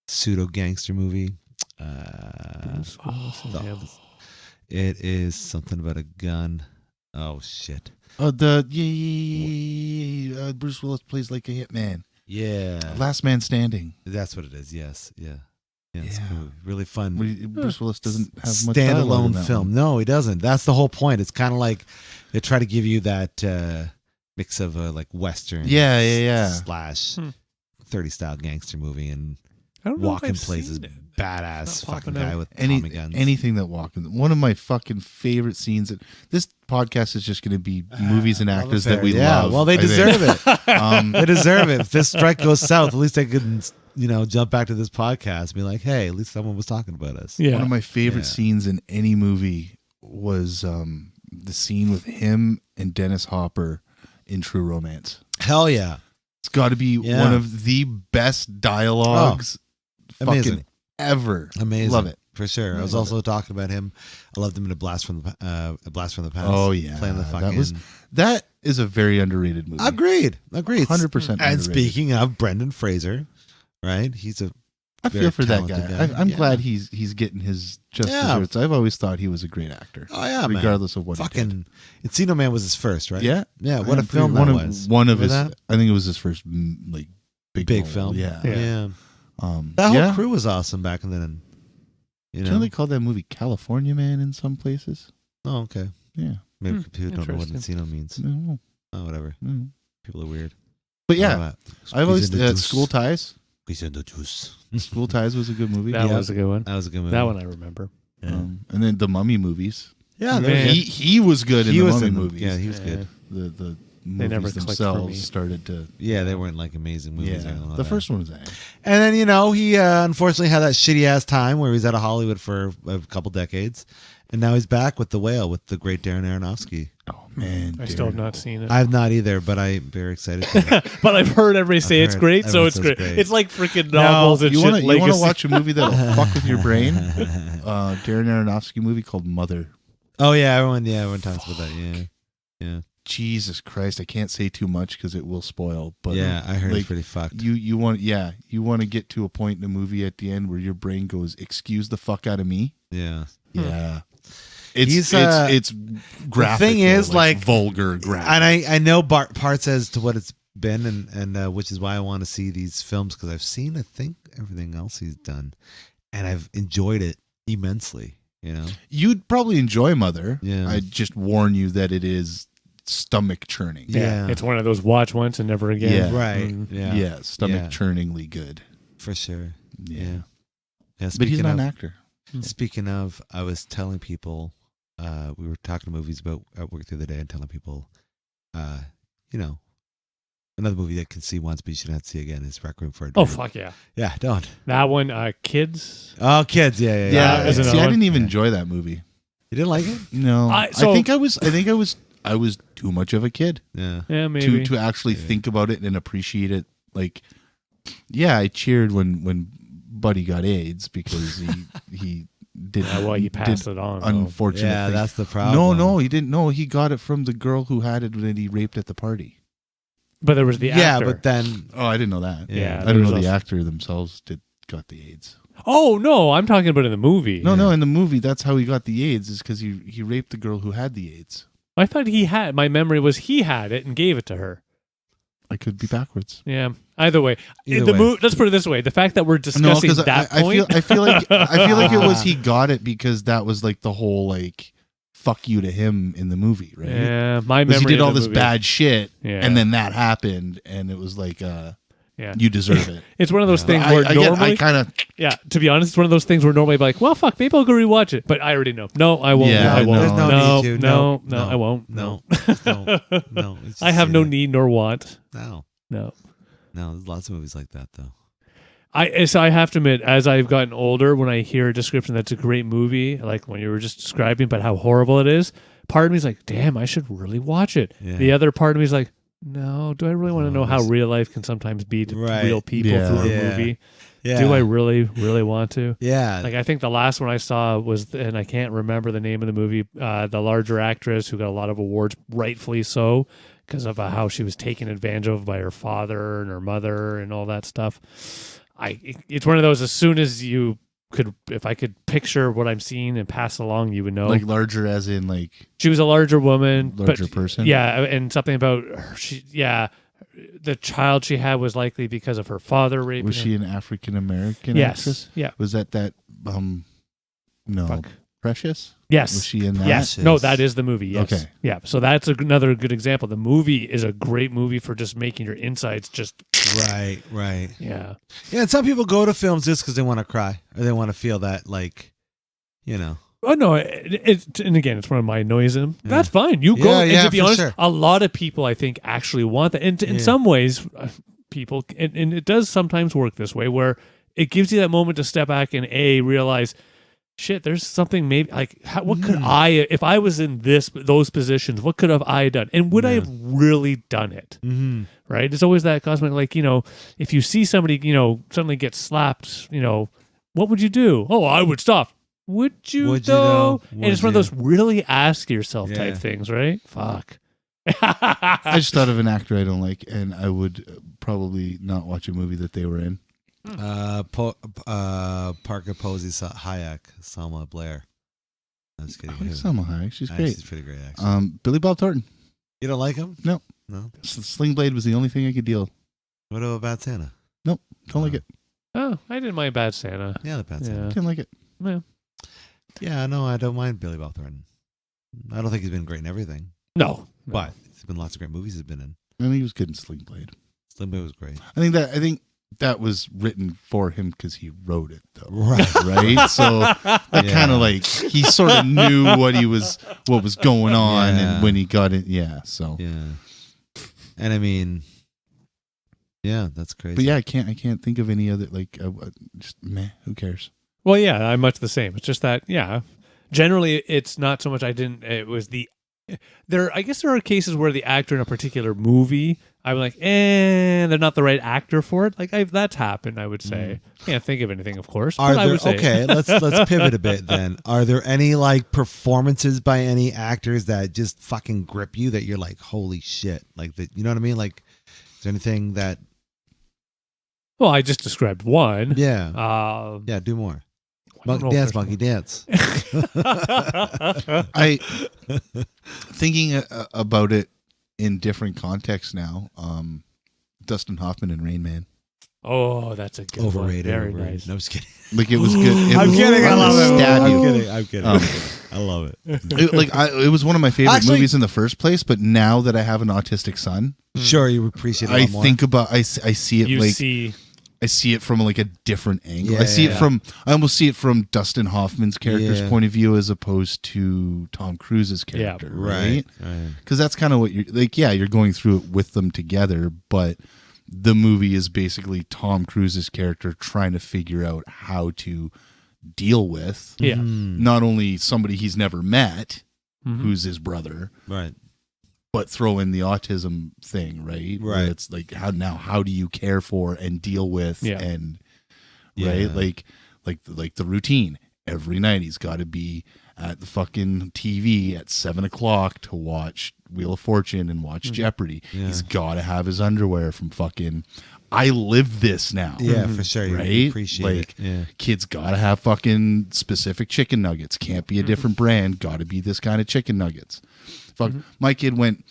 pseudo gangster movie. Bruce Willis and him. It is something about a gun. Oh shit. Bruce Willis plays like a hitman. Yeah. Last Man Standing. That's what it is. Yes. Yeah. Yeah. It's Yeah. cool. Really fun. Bruce Willis doesn't have much dialogue in standalone that film. one. No, he doesn't. That's the whole point. It's kind of like they try to give you that mix of like Western, Yeah. slash 30 style gangster movie, and I don't know if Walken I've plays seen this it. badass Not fucking popping guy out. with Tommy guns. Anything that Walken. One of my fucking favorite scenes. This podcast is just going to be movies and actors that we love. Well, they I think. deserve it. Um, They deserve it. If this strike goes south, at least I can, jump back to this podcast and be like, hey, at least someone was talking about us. Yeah. One of my favorite Yeah. scenes in any movie was the scene with him and Dennis Hopper in True Romance. Hell yeah. It's got to be Yeah. one of the best dialogues amazing. fucking ever. Amazing. Love it. For sure. I was Love also talking about him. I loved him in a blast from the past. Oh yeah, Playing the fucking. that is a very underrated movie. Agreed. 100%. And underrated. speaking of Brendan Fraser, right? He's a I very feel for that guy. talented guy. I'm Yeah. glad he's getting his just Yeah. desserts. I've always thought he was a great actor. oh yeah, man. regardless of what he did. Fucking Encino Man was his first, right? Yeah, Yeah. What a I'm film pretty- that one was. Of, one of his. Remember that? I think it was his first big role. film. Yeah. Yeah. Yeah. That whole yeah. crew was awesome back then. You You know. know they called that movie California Man in some places. Oh, okay. Yeah. Maybe people don't know what interesting. Encino means. No, Oh, whatever. no. People are weird. But yeah, Alright. I've always Squeeze in the juice. School Ties. Squeeze in the juice. School Ties was a good movie. That Yeah. was a good one. That was a good movie. That one I remember. Yeah. And then the Mummy movies. Yeah, Man. He was good in the Mummy in movies. Yeah, he was good. The They never movies clicked for me. themselves started to. Yeah, they weren't like amazing movies. Yeah, or anything like the that. first one was A. And then, he unfortunately had that shitty ass time where he was out of Hollywood for a couple decades. And now he's back with The Whale with the great Darren Aronofsky. Oh man, I still have not seen it. I have not either, but I'm very excited to. But I've heard everybody say it's heard great, so everyone it's says great. great. It's like freaking novels and you shit. want to Legacy. watch a movie that'll fuck with your brain? Darren Aronofsky movie called Mother. Oh yeah, everyone talks about that. Yeah. Jesus Christ, I can't say too much because it will spoil. But Yeah, I heard it's pretty fucked. You want to get to a point in the movie at the end where your brain goes, "Excuse the fuck out of me." Yeah. Yeah. He's, It's graphic. The thing is, like vulgar graphic. And I know parts as to what it's been, and which is why I want to see these films, because I've seen, I think, everything else he's done, and I've enjoyed it immensely. You'd probably enjoy Mother. Yeah. I just warn you that it is stomach churning. Yeah. It's one of those watch once and never again. Yeah. Right. Mhm. Yeah. Stomach churningly good. For sure. Yeah. Yeah. But he's Speaking not of, an actor. Speaking of, I was telling people, we were talking movies about at work the other day, and telling people, another movie that I can see once but you should not see again is Requiem for a Dream. Oh fuck yeah, Yeah, don't. that one. Kids. Oh, kids. Yeah. is it See, another I one? didn't even enjoy that movie. You didn't like it? No. I think I was too much of a kid Yeah. Yeah, maybe. to actually think about it and appreciate it. Like, yeah, I cheered when Buddy got AIDS because he did. He passed it on. though. Unfortunate. Yeah, thing. that's the problem. No, he didn't. No, he got it from the girl who had it when he raped at the party. But there was the actor. but then Oh, I didn't know that. Yeah, I didn't know there was the also- actor themselves got the AIDS. Oh no, I'm talking about in the movie. No, in the movie, that's how he got the AIDS, is because he raped the girl who had the AIDS. I thought he had. My memory was he had it and gave it to her. I could be backwards. Yeah. Either way, Either way. let's put it this way: the fact that we're discussing that point. I feel like it was he got it because that was like the whole like fuck you to him in the movie, right? Yeah, my Because memory. he did of all the this movie- bad shit, Yeah. and then that happened, and it was like, Yeah. you deserve it. It's one of those things where normally, I kind of yeah. To be honest, it's one of those things where normally I'd be like, well, fuck, maybe I'll go rewatch it. But I already know. No, I won't. Yeah, I won't. There's no no, need to. no, No, I won't. No. No. It's I just, have no need nor want. No. No. There's lots of movies like that, though. So I have to admit, as I've gotten older, when I hear a description that's a great movie, like when you were just describing, but how horrible it is, part of me is like, damn, I should really watch it. Yeah. The other part of me is like, no, do I really want to No, know how that's- real life can sometimes be to Right. real people Yeah. through a Yeah. movie? Yeah. Do I really, really want to? Yeah. Like, I think the last one I saw was, and I can't remember the name of the movie, the larger actress who got a lot of awards, rightfully so, because of how she was taken advantage of by her father and her mother and all that stuff. It's one of those, as soon as you could, if I could picture what I'm seeing and pass along, you would know. like larger as in like She was a larger woman, larger but person. yeah, and something about her, the child she had was likely because of her father raping Was her. she an African American Yes. actress? Yeah. Was that no Fuck. Precious? Yes. Was she in that? Yes. No, that is the movie. Yes. Okay. Yeah. So that's another good example. The movie is a great movie for just making your insides just. Right. Yeah. Yeah, and some people go to films just because they want to cry or they want to feel that, like, Oh no! And again, it's one of my annoyisms. That's fine. You go. Yeah, And yeah, to be for honest, sure. a lot of people I think actually want that. And in Yeah. some ways, people and it does sometimes work this way, where it gives you that moment to step back and realize, shit, there's something maybe like what could I, if I was in those positions, what could have I done, and would I have really done it? Mm-hmm. Right? It's always that cosmic, like, if you see somebody, suddenly get slapped, what would you do? Oh, I would stop. Would you Would you though? though? And it's one Would of those really ask yourself type Yeah. things, right? Fuck. I just thought of an actor I don't like, and I would probably not watch a movie that they were in. Parker Posey, Hayek, Selma Blair. I'm just kidding. I like Salma Hayek. She's Ah, great. She's pretty great, actually. Billy Bob Thornton. You don't like him? No. No. Sling Blade was the only thing I could deal. What about Bad Santa? Nope. Don't like it. Oh, I didn't mind Bad Santa. Yeah, the Bad Yeah. Santa. Didn't like it. Yeah. Yeah, no, I don't mind Billy Bob Thornton. I don't think he's been great in everything, No. but there's been lots of great movies he's been in. I think he was good in Sling Blade. Slim Boy was great. I think that was written for him because he wrote it, though. Right. So I kind of like he sort of knew what was going on, and when he got it, So and I mean, that's crazy. But I can't think of any other like just meh. Who cares? Well, yeah, I'm much the same. It's just that, generally it's not so much it was I guess there are cases where the actor in a particular movie, I'm like, they're not the right actor for it. Like that's happened, I would say. Can't think of anything, of course. But I would say. Okay, let's pivot a bit then. Are there any like performances by any actors that just fucking grip you that you're like, holy shit? Like that, you know what I mean? Like, is there anything that? Well, I just described one. Yeah. Do more. Monkey dance. I thinking about it in different contexts now. Dustin Hoffman and Rain Man. Oh, that's a good overrated. One. Very overrated. nice. No, I'm just kidding. Like it was good. I'm kidding. I love it. I'm kidding. I love it. It was one of my favorite movies in the first place. But now that I have an autistic son, sure, you appreciate it. I see it I see it from like a different angle. I almost see it from Dustin Hoffman's character's point of view as opposed to Tom Cruise's character, right? Because that's kind of what you're like. Yeah, you're going through it with them together, but the movie is basically Tom Cruise's character trying to figure out how to deal with not only somebody he's never met, who's his brother, right, but throw in the autism thing, right? Where it's like how do you care for and deal with and right? Like the routine. Every night he's got to be at the fucking TV at 7:00 to watch Wheel of Fortune and watch Jeopardy. Yeah. He's got to have his underwear from fucking. I live this now. Yeah, for sure. Right? You appreciate it. Kids got to have fucking specific chicken nuggets. Can't be a different brand. Got to be this kind of chicken nuggets. Fuck, my kid went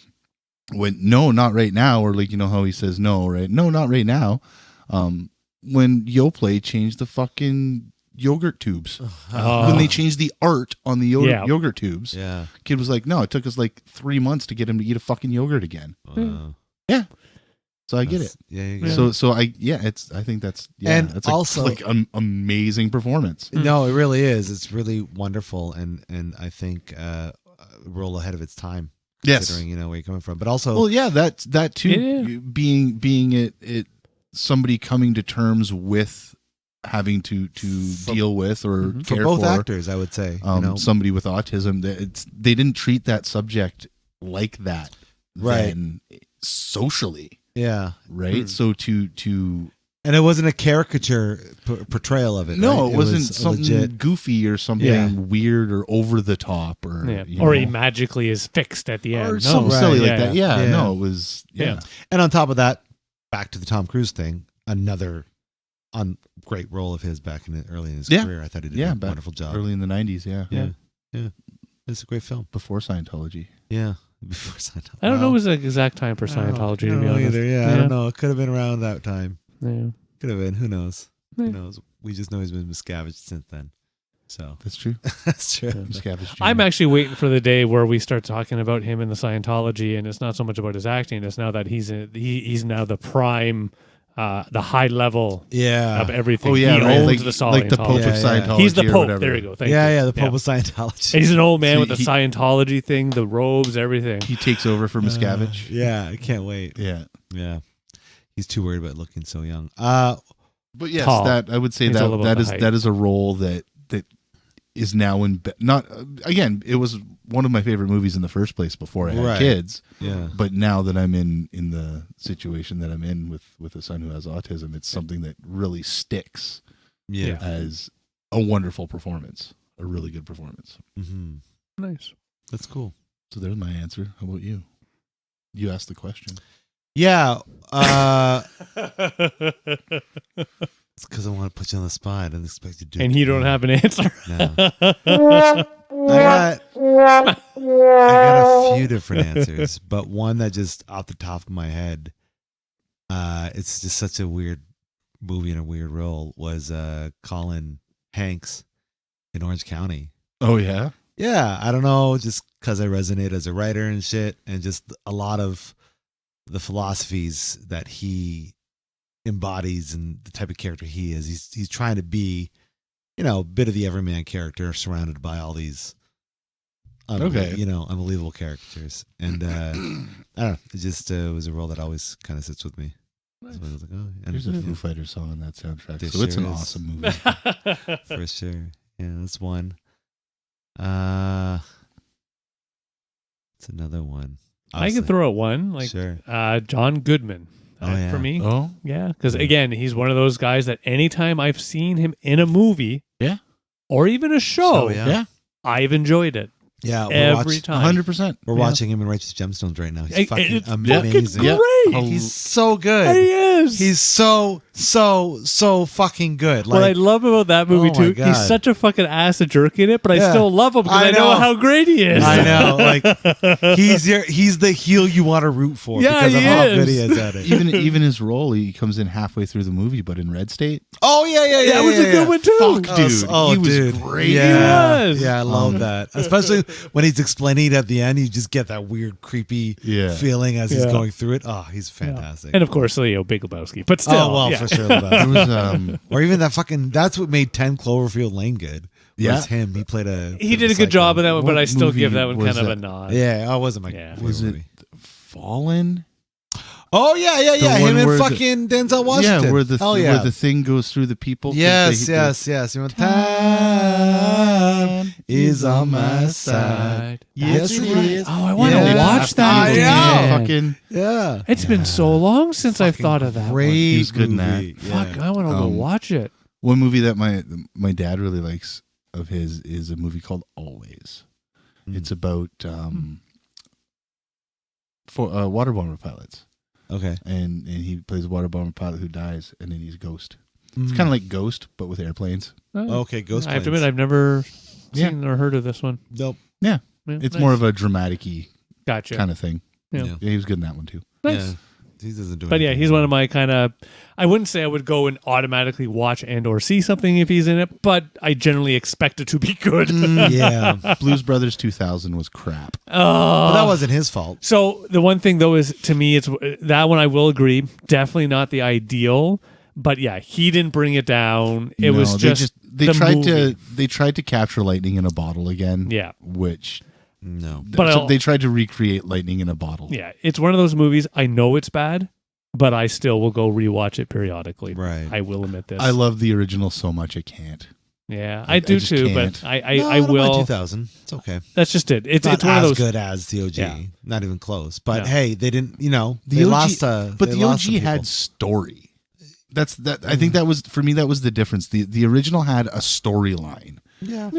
no, not right now, or like, you know how he says no, right? No, not right now. When Yoplait changed the fucking yogurt tubes, when they changed the art on the yogurt tubes, kid was like, no, it took us like 3 months to get him to eat a fucking yogurt again. Yeah. So I get it. Yeah. So I think that's and that's also like an amazing performance. No, it really is. It's really wonderful, and I think a roll ahead of its time. Yes, considering where you're coming from, but also, well, that too. Being it somebody coming to terms with having to deal with or care for both actors, I would say, somebody with autism. They didn't treat that subject like that, then socially. Yeah. Right. So to and it wasn't a caricature portrayal of it. No, right? it wasn't something legit goofy or something weird or over the top or he magically is fixed at the end or something silly like that. Yeah. No, it was And on top of that, back to the Tom Cruise thing, another great role of his back early in his career. I thought he did a wonderful job early in the 90s. Yeah. It's a great film before Scientology. Yeah. Before Scientology. I don't know his exact time for Scientology, to be honest. Either. Yeah, I don't know. It could have been around that time. Yeah. Could have been. Who knows? Who knows? We just know he's been miscaviged since then. So that's true. That's true. Miscaviged. I'm actually waiting for the day where we start talking about him in the Scientology, and it's not so much about his acting. It's now that he's now the prime, the high level of everything. Oh yeah, he owns the Scientology. Like the Pope of Scientology. He's the Pope. Or there you go. Thank you. Yeah, the Pope of Scientology. He's an old man with the Scientology thing, the robes, everything. He takes over for Miscavige. Yeah, I can't wait. Yeah. He's too worried about looking so young. But yes, that I would say that is a role that is now in not again. It was one of my favorite movies in the first place before I had kids. Yeah. But now that I'm in the situation that I'm in with a son who has autism, it's something that really sticks. Yeah. As a wonderful performance, a really good performance. Mm-hmm. Nice. That's cool. So there's my answer. How about you? You asked the question. Yeah. It's because I want to put you on the spot. I didn't expect you to do it. And you don't have an answer. No. I got a few different answers, but one that just off the top of my head, it's just such a weird movie and a weird role, was Colin Hanks in Orange County. Oh, yeah? Yeah. I don't know, just because I resonate as a writer and shit, and just a lot of the philosophies that he embodies and the type of character he is. He's trying to be, a bit of the everyman character surrounded by all these unbelievable characters. And I don't know, it just was a role that always kind of sits with me. Nice. So I was like, oh, and There's a Foo Fighters song on that soundtrack, There so it's an sure is. awesome movie. for sure. Yeah, that's one. It's another one. I can throw out one, sure. John Goodman. Oh, yeah. For me. Oh, Yeah, because again, he's one of those guys that anytime I've seen him in a movie, Yeah. or even a show, yeah, I've enjoyed it Yeah, every time. 100%. We're watching him in Righteous Gemstones right now. He's fucking It's amazing. fucking great. Yeah. He's so good. He is. He's so fucking good. What I Like, love about that movie Oh my too, God. he's such a fucking ass and jerk in it, but I Yeah. still love him because I I know know. how great he is. I know, like he's the heel you want to root for Yeah, because of he how is. good he is at it. Even his role, he comes in halfway through the movie, but in Red State, Oh yeah. That was a good one too. Fuck, dude, he was dude. great. Yeah, He was. yeah, I love that. Especially when he's explaining it at the end, you just get that weird, creepy feeling as he's Yeah. going through it. Oh, he's fantastic. And of course, Big Lebowski, but still, oh well, yeah. for sure. The There best. was Or even that fucking. That's what made 10 Cloverfield Lane good. Yeah. Was him. He played a. He did a good job of that one, but What I still movie give that one was kind of that? a nod. Yeah, I wasn't my. Yeah. favorite was it movie. Fallen? Oh yeah. The one Him and where the- fucking Denzel Washington. Yeah, where the Hell yeah. where the thing goes through the people. Yes. They- You know, time is on my side. Yes, That's it right. is. Oh, I want to Yeah. watch that. I again. know. Fucking Yeah. It's been so long since I've thought of that one. Great He was good in that. movie. Fuck, Yeah. I want to go watch it. one movie that my dad really likes of his is a movie called Always. It's about water bomber pilots, Okay. and he plays a water bomber pilot who dies, and then he's a ghost. It's Mm. kind of like Ghost, but with airplanes. Okay, Ghost. I have to Planes. admit, I've never Yeah. seen or heard of this one. Nope. Yeah, Yeah, it's nice. more of a dramatic-y Gotcha. kind of thing. Yeah. Yeah, he was good in that one too. Nice. Yeah. He doesn't do But yeah, anything. he's one of my kind of. I wouldn't say I would go and automatically watch and or see something if he's in it, but I generally expect it to be good. Yeah. Blues Brothers 2000 was crap. Well, that wasn't his fault. So the one thing though is to me, it's that one I will agree, definitely not the ideal. But yeah, he didn't bring it down. It No, was just they the tried movie. to capture lightning in a bottle again. Yeah. which No. But so I'll- they tried to recreate lightning in a bottle. Yeah, it's one of those movies. I know it's bad, but I still will go rewatch it periodically. Right. I will admit this. I love the original so much I can't. Yeah, I I do just too. can't. But I No, I don't mind will. 2000. It's okay. That's just it. It's Not it's one as of those. good as the OG. Yeah. Not even close. But No. hey, they didn't. The They OG lost. But they the lost some OG had people. story. That's that. I think that was for me. That was the difference. The original had a storyline. Yeah.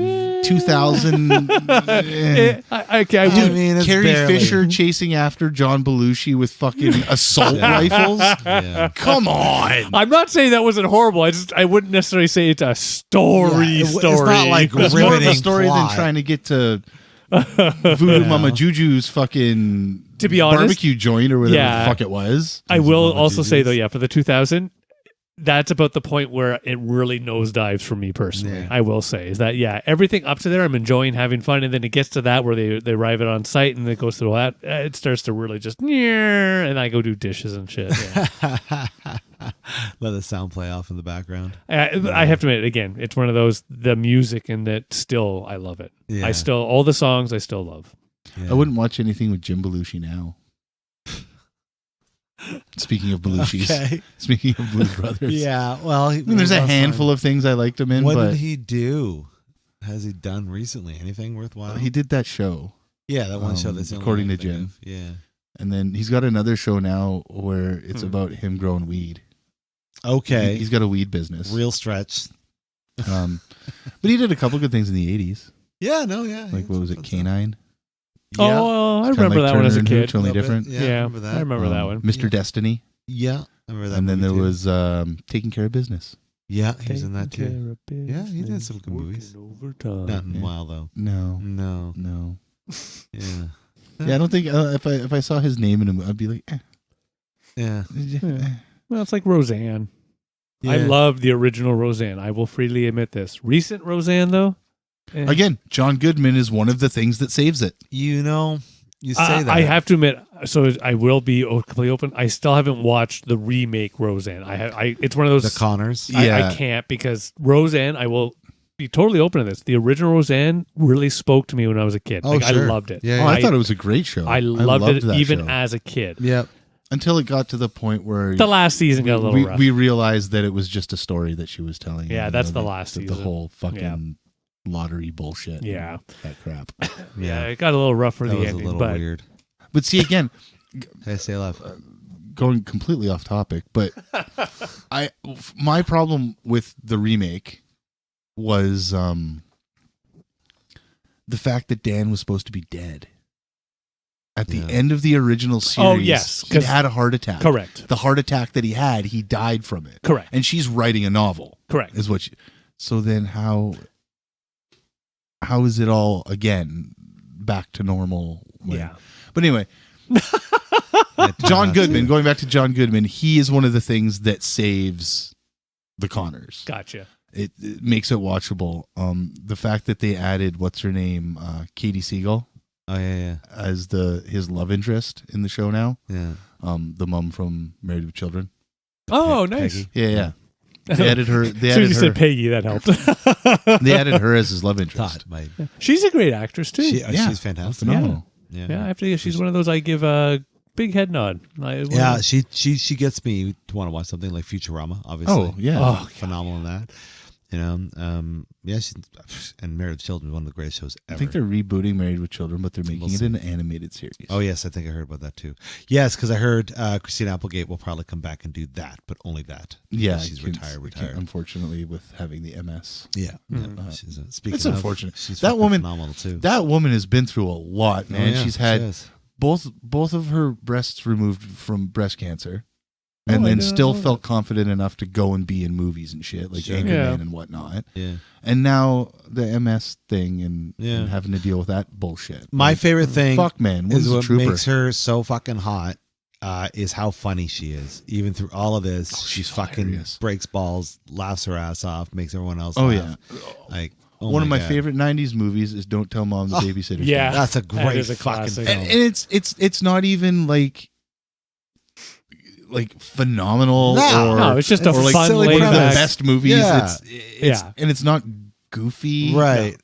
2000. I I do. mean, it's Carrie barely- Fisher chasing after John Belushi with fucking assault rifles. Yeah. Come on. I'm not saying that wasn't horrible. I wouldn't necessarily say it's a story. Yeah, it's story. not like It's more of a riveting story plot. than trying to get to Voodoo Mama Juju's fucking To be honest, barbecue joint or whatever yeah. the fuck it was. I will Mama also say Juju's. though, yeah, for the 2000, that's about the point where it really nosedives for me personally. Yeah. I will say is that everything up to there I'm enjoying, having fun, and then it gets to that where they arrive it on site and it goes through all that. It starts to really just and I go do dishes and shit. Yeah. Let the sound play off in the background. I have to admit, again, it's one of those the music and that still I love it. Yeah. I still all the songs I still love. Yeah. I wouldn't watch anything with Jim Belushi now. Speaking of Belushi's, Okay. speaking of Blues Brothers, Yeah. Well, I mean, there's a handful of things I liked him in, What but did he do? Has he done recently anything worthwhile? he did that show, Yeah, that one show that's the only according one I to think Jim. of. Yeah. and then he's got another show now where it's about him growing weed. Okay. He's got a weed business. Real stretch. But he did a couple good things in the 80s. Yeah. No. Yeah. Like, what was it, Canine? Yeah. Oh, I Kinda remember like that one as a Turner and kid. Hooch, only Little bit. different. Yeah. I remember that. I remember that one. Mr. Yeah. Destiny. Yeah. I remember that. And then there movie, too. was Taking Care of Business. Yeah, he was in that too. Taking care of Yeah, he did business, some good movies. working overtime. Not in a Yeah. while though. No. No. Yeah. Yeah, I don't think if I saw his name in him, I'd be like, Yeah. Yeah. Well, it's like Roseanne. I Yeah. love the original Roseanne. I will freely admit this. Recent Roseanne, though, Again, John Goodman is one of the things that saves it. You say that. I have to admit, so I will be completely open. I still haven't watched the remake Roseanne. It's one of those. The Connors. Yeah. I can't because Roseanne. I will be totally open to this. The original Roseanne really spoke to me when I was a kid. Oh, sure. I loved it. Yeah, Oh, I thought it was a great show. I loved it that even show. as a kid. Yep. Until it got to the point where The last season got a little rough. we realized that it was just a story that she was telling. Yeah, that's the last the season. whole fucking lottery bullshit. and Yeah. that crap. Yeah, it got a little rough for That the was ending, a little but weird. But see, again, Hey, stay alive. going completely off topic, but my problem with the remake was the fact that Dan was supposed to be dead. At the end of the original series, yes, he had a heart attack. correct. The heart attack that he had, he died from it. Correct. And she's writing a novel. Correct. Is what so then how is it all again back to normal? Yeah. But anyway, John Goodman, going back to John Goodman, he is one of the things that saves the Connors. Gotcha. It makes it watchable. The fact that they added what's her name, Katie Siegel, Oh yeah, as his love interest in the show now. yeah. The mom from Married with Children. Oh, nice. Peggy. Yeah. They added her. They As soon added as you her. said Peggy, that helped. They added her as his love interest. Thought, my, She's a great actress too. she's fantastic. Phenomenal. Yeah. I have to. She's one of those I give a big head nod. Yeah, she gets me to want to watch something like Futurama. Obviously, Oh yeah. Oh, phenomenal in that. You know, she's and Married with Children is one of the greatest shows ever. I think they're rebooting Married with Children, but they're making it an animated series. Oh yes, I think I heard about that too. Yes, because I heard Christina Applegate will probably come back and do that, but only that. Yeah, she's I can't- retired. Unfortunately, with having the MS, Yeah, she's speaking. it's of, unfortunate. She's That fucking woman- phenomenal too. that woman has been through a lot, man. Oh, yeah, She's had she is. both of her breasts removed from breast cancer, Oh, and I then know. still felt confident enough to go and be in movies and shit like Sure. Anchorman Yeah. and whatnot. Yeah. And now the MS thing and Yeah. having to deal with that bullshit. My Like, favorite thing fuck, man, is is a what trooper. makes her so fucking hot. Is how funny she is. Even through all of this, she's she's fucking hilarious. breaks balls, laughs her ass off, makes everyone else Oh laugh. yeah. Like oh One of my God. favorite '90s movies is "Don't Tell Mom the Babysitter's yeah. Dead." That's a That great is a fucking classic. film. and it's not even like phenomenal or No, it's just a or like fun, one of the laid-back- best movies. Yeah. It's and it's not goofy, Right.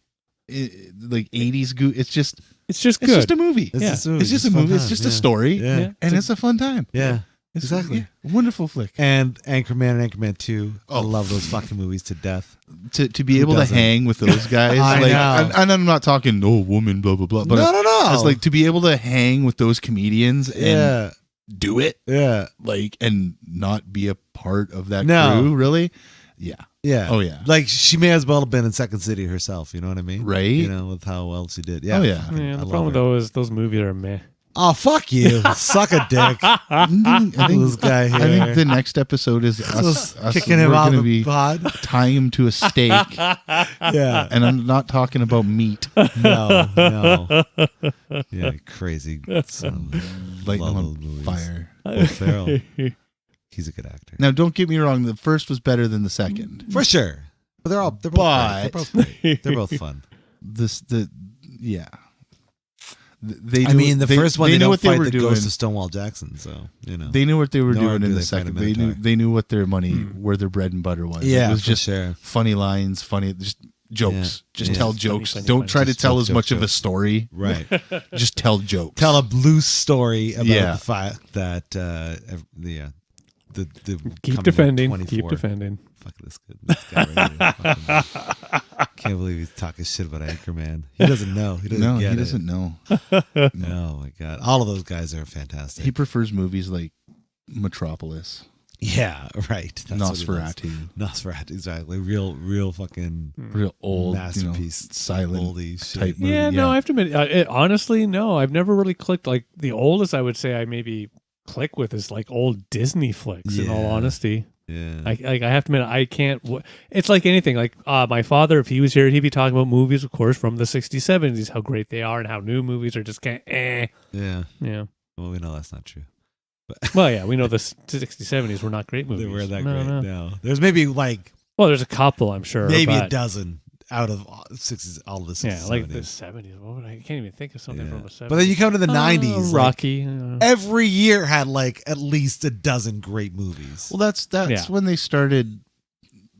like '80s goof. It's just It's just it's good. just a movie. It's Yeah. just a movie. It's just a fun movie. It's time. just Yeah. a story, Yeah. Yeah. and it's a fun time. Yeah. It's, Exactly. yeah, wonderful flick. And Anchorman and Anchorman 2. I Oh. love those fucking movies to death. To be able to doesn't? hang with those guys, I like, know. and I'm not talking no woman, blah blah blah, but no. it's like to be able to hang with those comedians and Yeah. do it, Yeah. like, and not be a part of that No. crew, really. Yeah. Yeah. Oh, yeah. Like she may as well have been in Second City herself. You know what I mean? Right. You know, with how well she did. Yeah. Oh, yeah. fucking- Yeah, I the love problem with her. those movies are meh. Oh, fuck you. Suck a dick. I think This guy here. I think the next episode is us kicking him we're out gonna of the be pod. tying him to a stake, Yeah. and I'm not talking about meat. No. Yeah, crazy. Son of a- Lighting love him those on movies. fire. Will Ferrell. He's a good actor. Now, don't get me wrong. The first was better than the second. For sure. But they're both great. They're both great. They're both fun. Yeah. They I mean, the first one they knew don't what they fight were the doing. ghost of Stonewall Jackson, so you know. They knew what they were Nor doing do in they the fight a second. They knew Minotaur. what their money, where their bread and butter was. Yeah, it was for just sure. funny lines, just jokes. Yeah. Just Yeah. tell Funny, jokes. funny, Don't funny. try to Just tell joke, as joke, much of a joke. story. Right. Just tell jokes. Tell a loose story about Yeah. the fact that the Keep coming defending. 24. Keep defending. Fuck this guy right here. Fucking- can't believe he's talking shit about Anchorman. He doesn't know. He doesn't No, get he it. doesn't know. Oh my god. All of those guys are fantastic. He prefers movies like Metropolis, yeah, right. That's what he does. Nosferatu, exactly. Real fucking real old masterpiece. silent oldie shit. type movie. Yeah, no, I have to admit, honestly, no, I've never really clicked. Like the oldest I would say I maybe click with is like old Disney flicks. In all Yeah. honesty, Yeah. I have to admit, I can't. It's like anything. Like my father, if he was here, he'd be talking about movies, of course, from the 60s, 70s, how great they are, and how new movies are just kind of Yeah. Yeah. Well, we know that's not true. Well, yeah, we know the 60s, 70s were not great movies. They were that No, great. no. No. There's maybe like Well, there's a couple, I'm sure. maybe but a dozen out of 60s, all of the 60s. Yeah, like the 70s. 70s. What would I can't even think of something from the 70s. But then you come to the 90s. Rocky. Every year had like at least a dozen great movies. Well, that's when they started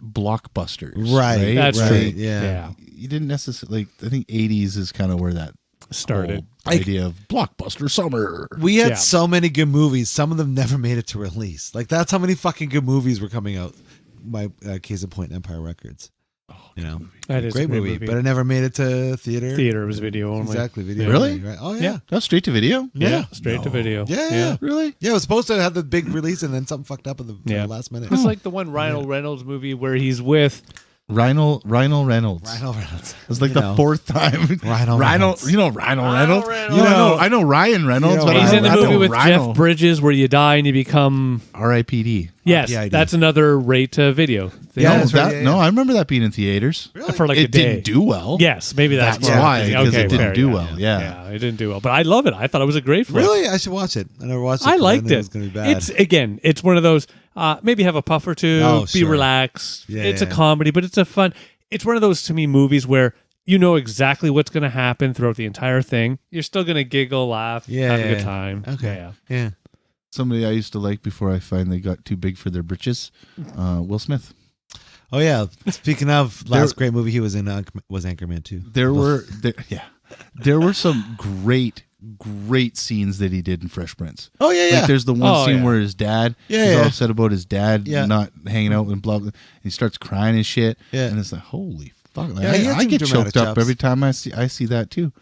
blockbusters. Right. That's right, true. Yeah. You didn't necessarily, I think 80s is kind of where that Started. whole idea of blockbuster summer. We had Yeah. so many good movies. Some of them never made it to release. Like that's how many fucking good movies were coming out. My case in point, Empire Records. You know, That is great a great movie, but it never made it to theater. Theater was video only. Exactly, video. Really? only, right? Oh yeah. Yeah. That's straight to video? Yeah, straight to video. Yeah. Really? Yeah, it was supposed to have the big release, and then something fucked up at the last minute. It's like the one Ryan Reynolds movie where he's with. Rhino Reynolds. Ryan Reynolds. It was like the fourth time. Rhino Rhino, Reynolds. you know Rhino Reynolds. Reynolds. You know, I know Ryan Reynolds, You know but He's I in the don't movie know with Rhino. Jeff Bridges where you die and you become. R.I.P.D. Yes, RPID. that's another rate to video thing. Yeah, No, that's right, no, I remember that being in theaters. Really? For like a It day. didn't do well. Yes, maybe that's That's more why, okay, because it didn't fair, do well. Yeah. Yeah, it didn't do well. But I love it. I thought it was a great flick. Really, I should watch it. I never watched it. I 'cause liked knew it. It was gonna be bad. It's one of those. Maybe have a puff or two. Oh, be sure. relaxed. Yeah, it's a yeah. comedy, but it's a fun. It's one of those to me movies where you know exactly what's going to happen throughout the entire thing. You're still going to giggle, laugh, have a good time. Okay. Yeah. Yeah. Somebody I used to like before I finally got too big for their britches, Will Smith. Oh yeah. Speaking of last great movie he was in was Anchorman 2. There were some great scenes that he did in Fresh Prince. Oh yeah, Like there's the one scene yeah. where his dad Yeah, is yeah. all upset about his dad Yeah. not hanging out and blah blah. And he starts crying and shit. Yeah. And it's like holy fuck! Like, Yeah, he had I some get dramatic choked up chops. every time I see that too.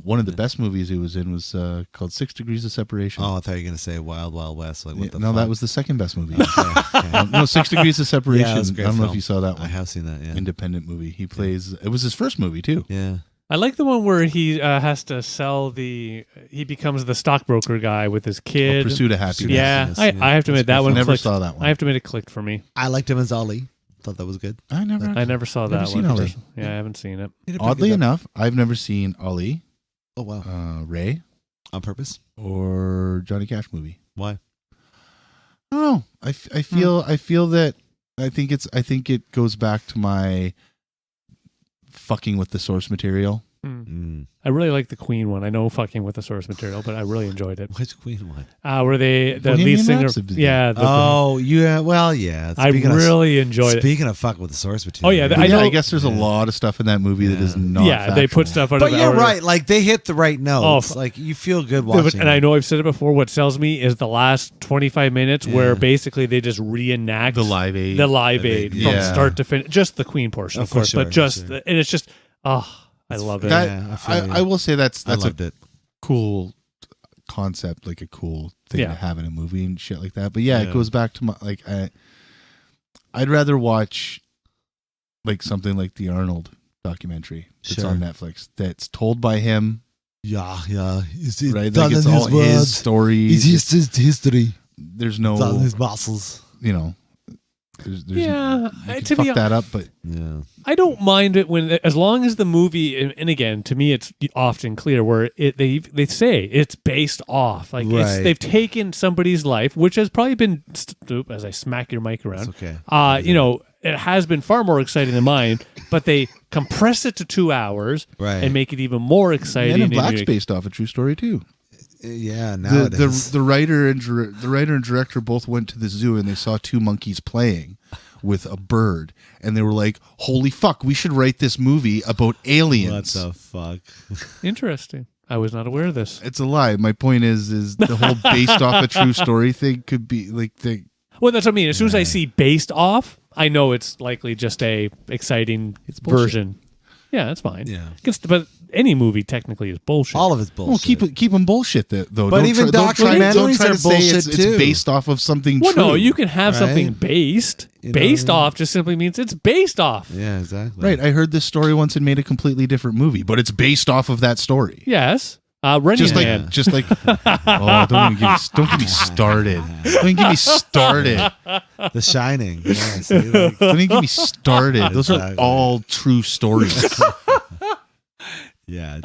One of the best movies he was in was called 6 Degrees of Separation. Oh, I thought you were gonna say Wild Wild West. Like what Yeah, the no, fuck? that was the second best movie. Okay. No, 6 Degrees of Separation. Yeah, it was a I great don't know film. if you saw that I one. have seen that. Yeah. Independent movie. He plays. It was his first movie too. Yeah. I like the one where he has to sell he becomes the stockbroker guy with his kid. Pursuit of Happiness. Yeah, Yes, I have to admit that one Never clicked. saw that one. I have to admit it clicked for me. I liked him as Ali. Thought that was good. I I never saw Never that seen one. Ali. Yeah, I haven't seen it. He did pretty Oddly good. enough, I've never seen Ali, Oh wow. Ray, On purpose? or Johnny Cash movie. Why? I don't know. I feel that I think it goes back to my fucking with the source material. Mm. I really like the Queen one. I know fucking with the source material, but I really enjoyed it. Which Queen one? Where the Bohemian lead singer, Rhapsody. yeah. Oh, yeah. Well, yeah. I really enjoyed it. Speaking of fucking with the source material. Oh, yeah, But I know- I guess there's a lot of stuff in that movie that is not. Yeah, they put factual. stuff out But of you're our- right. Like they hit the right notes. Oh, like you feel good Yeah, but- watching. and I it. know I've said it before. What sells me is the last 25 minutes Yeah. where basically they just reenact The Live Aid. the Live Aid from Yeah. start to finish. Just the Queen portion, Oh, of for course, sure, but just for sure. and it's just I love it. That, Yeah, I feel you. I will say that's I a loved it. cool concept, like a cool thing Yeah. to have in a movie and shit like that. But yeah, Yeah. it goes back to my like I'd rather watch like something like the Arnold documentary that's Sure. on Netflix that's told by him, Yeah, yeah. It's right? Like it's all his story. It's his history. There's It's on no, his muscles. you know, there's Yeah, you can to fuck be that up, but Yeah. I don't mind it when, as long as the movie, and again, to me, it's often clear where they say it's based off, like Right. they've taken somebody's life, which has probably been, as I smack your mic around, It's okay. you know, it has been far more exciting than mine, but they compress it to 2 hours Right. and make it even more exciting. Men in and Black's you- based off a true story too. Yeah, nowadays. The writer and director both went to the zoo and they saw two monkeys playing with a bird, and they were like, "Holy fuck, we should write this movie about aliens." What the fuck? Interesting. I was not aware of this. It's a lie. My point is the whole based off a true story thing could be like the Well, that's what I mean. As soon as I see based off, I know it's likely just a exciting bullshit. version. Yeah, that's fine. Yeah. But any movie technically is bullshit. All of it's bullshit. well keep them bullshit though. But Don't even don't try documentaries to are say it's bullshit, too. based off of something Well, true. no, you can have Right? something based. You know Based what I mean? off just simply means it's based off. Yeah, exactly. Right, I heard this story once and made a completely different movie, but it's based off of that story. Yes. Running Just Man. like, oh, don't get me started. Don't even get me started. The Shining. Yeah, see, like, Don't even get me started. Those are Exactly. all true stories. Yeah.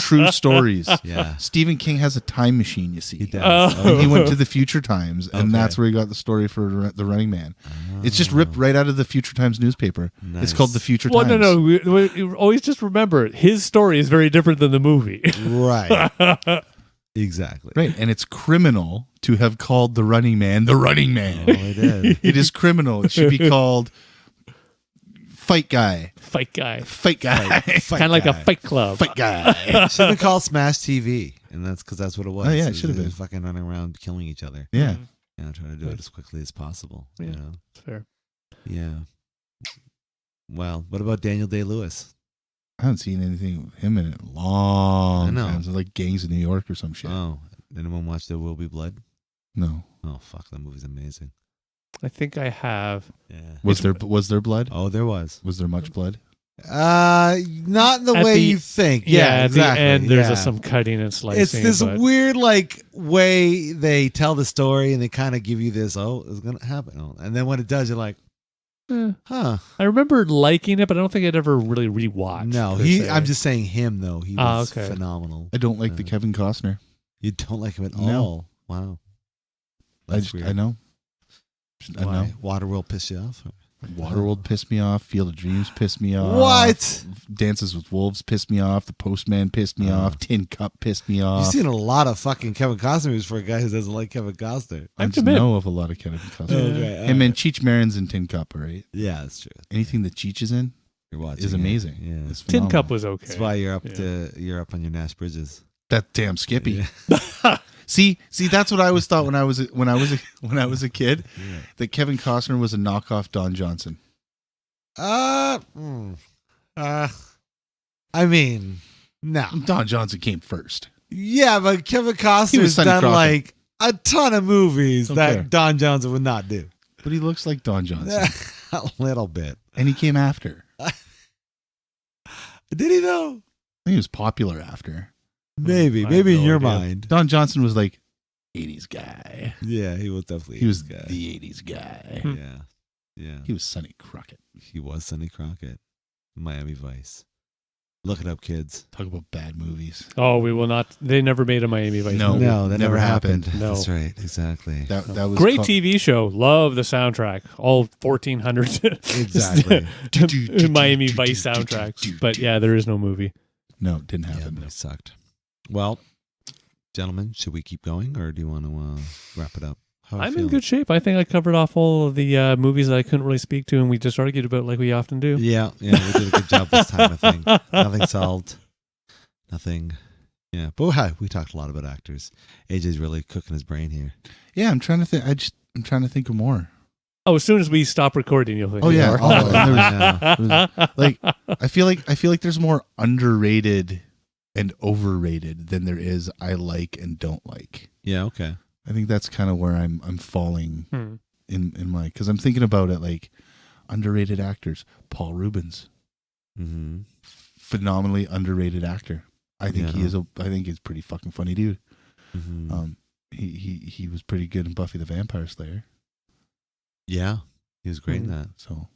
True stories. Yeah. Stephen King has a time machine, you see. He does. Oh. And he went to the Future Times, and Okay. that's where he got the story for The Running Man. It's just ripped right out of the Future Times newspaper. Nice. It's called the Future Well, Times. no. We always just remember his story is very different than the movie. Right. Exactly. Right, and it's criminal to have called The Running Man The Running Man. Oh, it is. It is criminal. It should be called Fight Guy. Fight guy. Fight Guy. Kind of like a fight club. Fight Guy. Should have called Smash TV, and that's what it was. Oh, yeah, it was- should have was been. fucking running around killing each other. Yeah. You know, trying to do it as quickly as possible. Yeah. You know. That's fair. Yeah. Well, what about Daniel Day-Lewis? I haven't seen anything with him in a long I know. time. It's like Gangs of New York or some shit. Oh, anyone watch There Will Be Blood? No. Oh fuck, that movie's amazing. I think I have. Yeah. Was there blood? Oh, there was. Was there much blood? Not in the At way the- you think. Yeah, Yeah, at exactly. the end, there's yeah. some cutting and slicing. It's this but weird like way they tell the story, and they kind of give you this. Oh, it's gonna happen, oh. And then when it does, you're like, huh? I remember liking it, but I don't think I'd ever really rewatched. No, per he. se. I'm just saying him though. He Ah, was okay. phenomenal. I don't like the Kevin Costner. You don't like him at No. all. Wow. I That's weird. know. I Why? know. Waterworld pissed you off? Waterworld pissed me off. Field of Dreams pissed me off. What? Dances with Wolves pissed me off. The Postman pissed me off. Tin Cup pissed me off. You've seen a lot of fucking Kevin Costner movies for a guy who doesn't like Kevin Costner. I have to just admit- know of a lot of Kevin Costner. Okay, Him and Cheech Marin's in Tin Cup, right? Yeah, that's true. Anything that Cheech is in You're watching is it. amazing. Yeah. It's Tin phenomenal. Cup was okay. That's why you're up Yeah. you're up on your Nash Bridges. That damn Skippy. Yeah. See, that's what I always thought when I was a kid. Yeah. That Kevin Costner was a knockoff Don Johnson. I mean, no. Don Johnson came first. Yeah, but Kevin He Costner's was Sonny done Crockett. like a ton of movies Don't that care. Don Johnson would not do. But he looks like Don Johnson. A little bit. And he came after. Did he though? I think he was popular after. Maybe. I Maybe have in no your idea. mind. Don Johnson was like 80s guy. Yeah, he was definitely He was the guy. the 80s guy. Yeah. Yeah. He was Sonny Crockett. He was Sonny Crockett. Miami Vice. Look it up, kids. Talk about bad movies. Oh, we will not. They never made a Miami Vice No. movie. No, that never never happened. happened. No. That's right. Exactly. That was Great called- TV show. Love the soundtrack. All 1400 Exactly. Miami Vice soundtracks. But yeah, there is no movie. No, it didn't Yeah, happen. but it sucked. Well, gentlemen, should we keep going or do you want to wrap it up? How are you I'm in feeling? good shape. I think I covered off all of the movies that I couldn't really speak to, and we just argued about like we often do. Yeah, we did a good job this time, I think. Nothing solved. Nothing. Yeah, but we talked a lot about actors. AJ's really cooking his brain here. Yeah, I'm trying to think. I'm trying to think of more. Oh, as soon as we stop recording, you'll think. Oh yeah, more. oh, yeah. there was- like I feel like there's more underrated and overrated than there is I like and don't like. Yeah, okay. I think that's kind of where I'm falling Hmm. in my, because I'm thinking about it like underrated actors. Paul Rubens, Mm-hmm. phenomenally underrated actor. I think Yeah. I think he's a pretty fucking funny dude. Mm-hmm. He was pretty good in Buffy the Vampire Slayer. Yeah, he was great in that. So,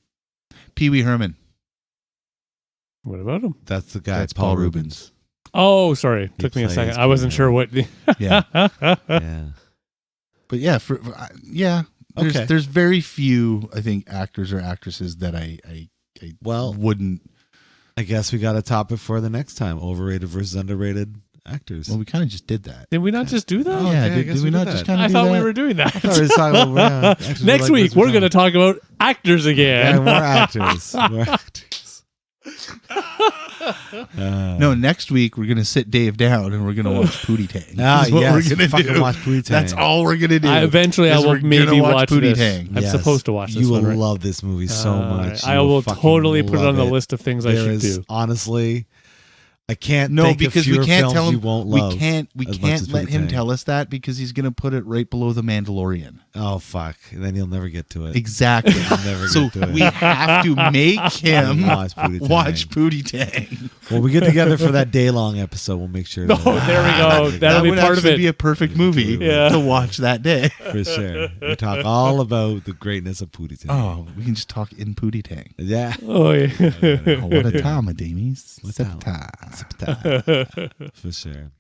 Pee Wee Herman. What about him? That's the guy. That's Paul Paul Rubens. Oh, sorry. Took me a plays second. I wasn't Pee-wee sure what. Yeah, Yeah. but yeah, yeah. Okay. There's very few, I think, actors or actresses that I Well, wouldn't. I guess we got a topic for the next time: overrated versus underrated actors. Well, we kind of just did that. Did we not just do that? Oh, yeah, okay, I guess did we we not did just that. kind of I do thought that? we were doing I thought we were that. talking about actors we Next like week, versus we're going to don't. talk about actors Yeah, again. more actors. More actors. No, next week we're gonna sit Dave down and we're gonna watch Pootie Tang. Ah, That's what yes, we're gonna fucking do. watch Pootie Tang. That's all we're gonna do. Eventually, I is will we're maybe gonna watch Pootie this. Tang. I'm Yes. supposed to watch this You will one, right? love this movie so much. I You will fucking totally put it on love the list of things I There should is, do. honestly, I can't No, think because of we fewer can't films tell him. you won't We love can't as much as let Pootie him Tang. tell us that because he's gonna put it right below The Mandalorian. Oh fuck! And then you'll never get to it. Exactly. Never So get to it. we have to make him Watch Pootie Tang. watch Pootie Tang. When we get together for that day-long episode, we'll make sure. Oh, there we go. That'll That be would part of actually it. be a perfect movie Yeah. to watch that day. for sure. We talk all about the greatness of Pootie Tang. Oh, we can just talk in Pootie Tang. Yeah. Oh, yeah. Oh, what a time, Damies. What a Time. For sure.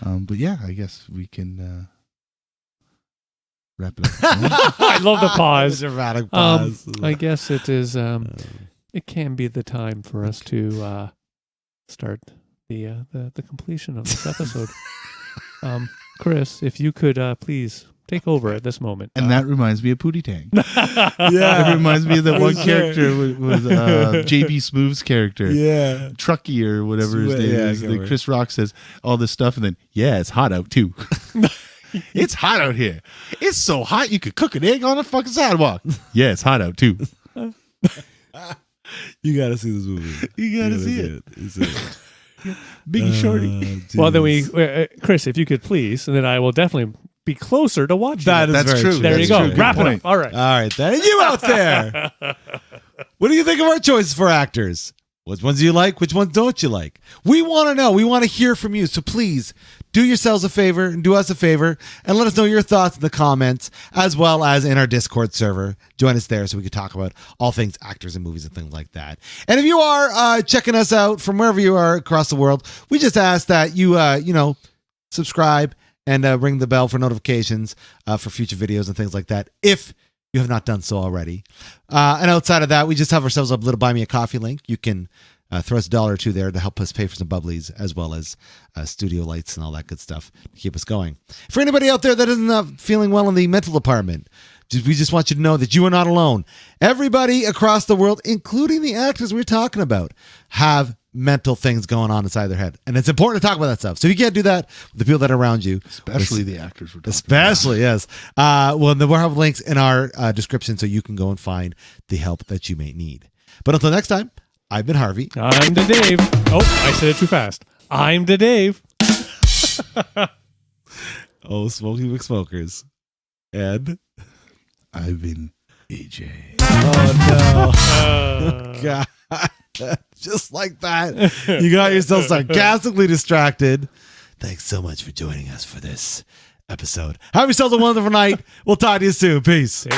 But yeah, I guess we can wrap it up. I love the pause. Dramatic pause. I guess it is. It can be the time for us to start the completion of this episode. Chris, if you could please take over at this moment. And that reminds me of Pootie Tang. Yeah. It reminds me of that one Sure. character was JB Smooth's character. Yeah. Truckee or whatever his name Yeah, I is. can't The remember. Chris Rock says all this stuff, and then it's hot out too. It's hot out here. It's so hot you could cook an egg on a fucking sidewalk. Yeah, it's hot out too. You got to see this movie. You gotta see it. You see it. Biggie Shorty. Well, then Chris, if you could please, and then I will definitely be closer to watching. That it. is That's very true. There you That's go. true. Wrap Good it point. up. All right. All right, then. And you out there. What do you think of our choices for actors? Which ones do you like? Which ones don't you like? We want to know. We want to hear from you. So please do yourselves a favor and do us a favor and let us know your thoughts in the comments as well as in our Discord server. Join us there so we can talk about all things actors and movies and things like that. And if you are checking us out from wherever you are across the world, we just ask that you, subscribe and ring the bell for notifications for future videos and things like that. If you have not done so already. And outside of that, we just have ourselves a little Buy Me a Coffee link. You can throw us $1 or $2 there to help us pay for some bubblies as well as studio lights and all that good stuff to keep us going. For anybody out there that isn't feeling well in the mental department, we just want you to know that you are not alone. Everybody across the world, including the actors we're talking about, have mental things going on inside their head. And it's important to talk about that stuff. So if you can't do that with the people that are around you, Especially the actors we're talking especially, yes. Well, then we'll have links in our description so you can go and find the help that you may need. But until next time, I've been Harvey. I'm the Dave. Oh, I said it too fast. I'm the Dave. Oh, Smoky McSmokers. And about. I've been AJ. oh no, God, just like that, you got yourself sarcastically distracted. Thanks so much for joining us for this episode. Have yourselves a wonderful night. We'll talk to you soon. Peace. Take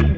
care.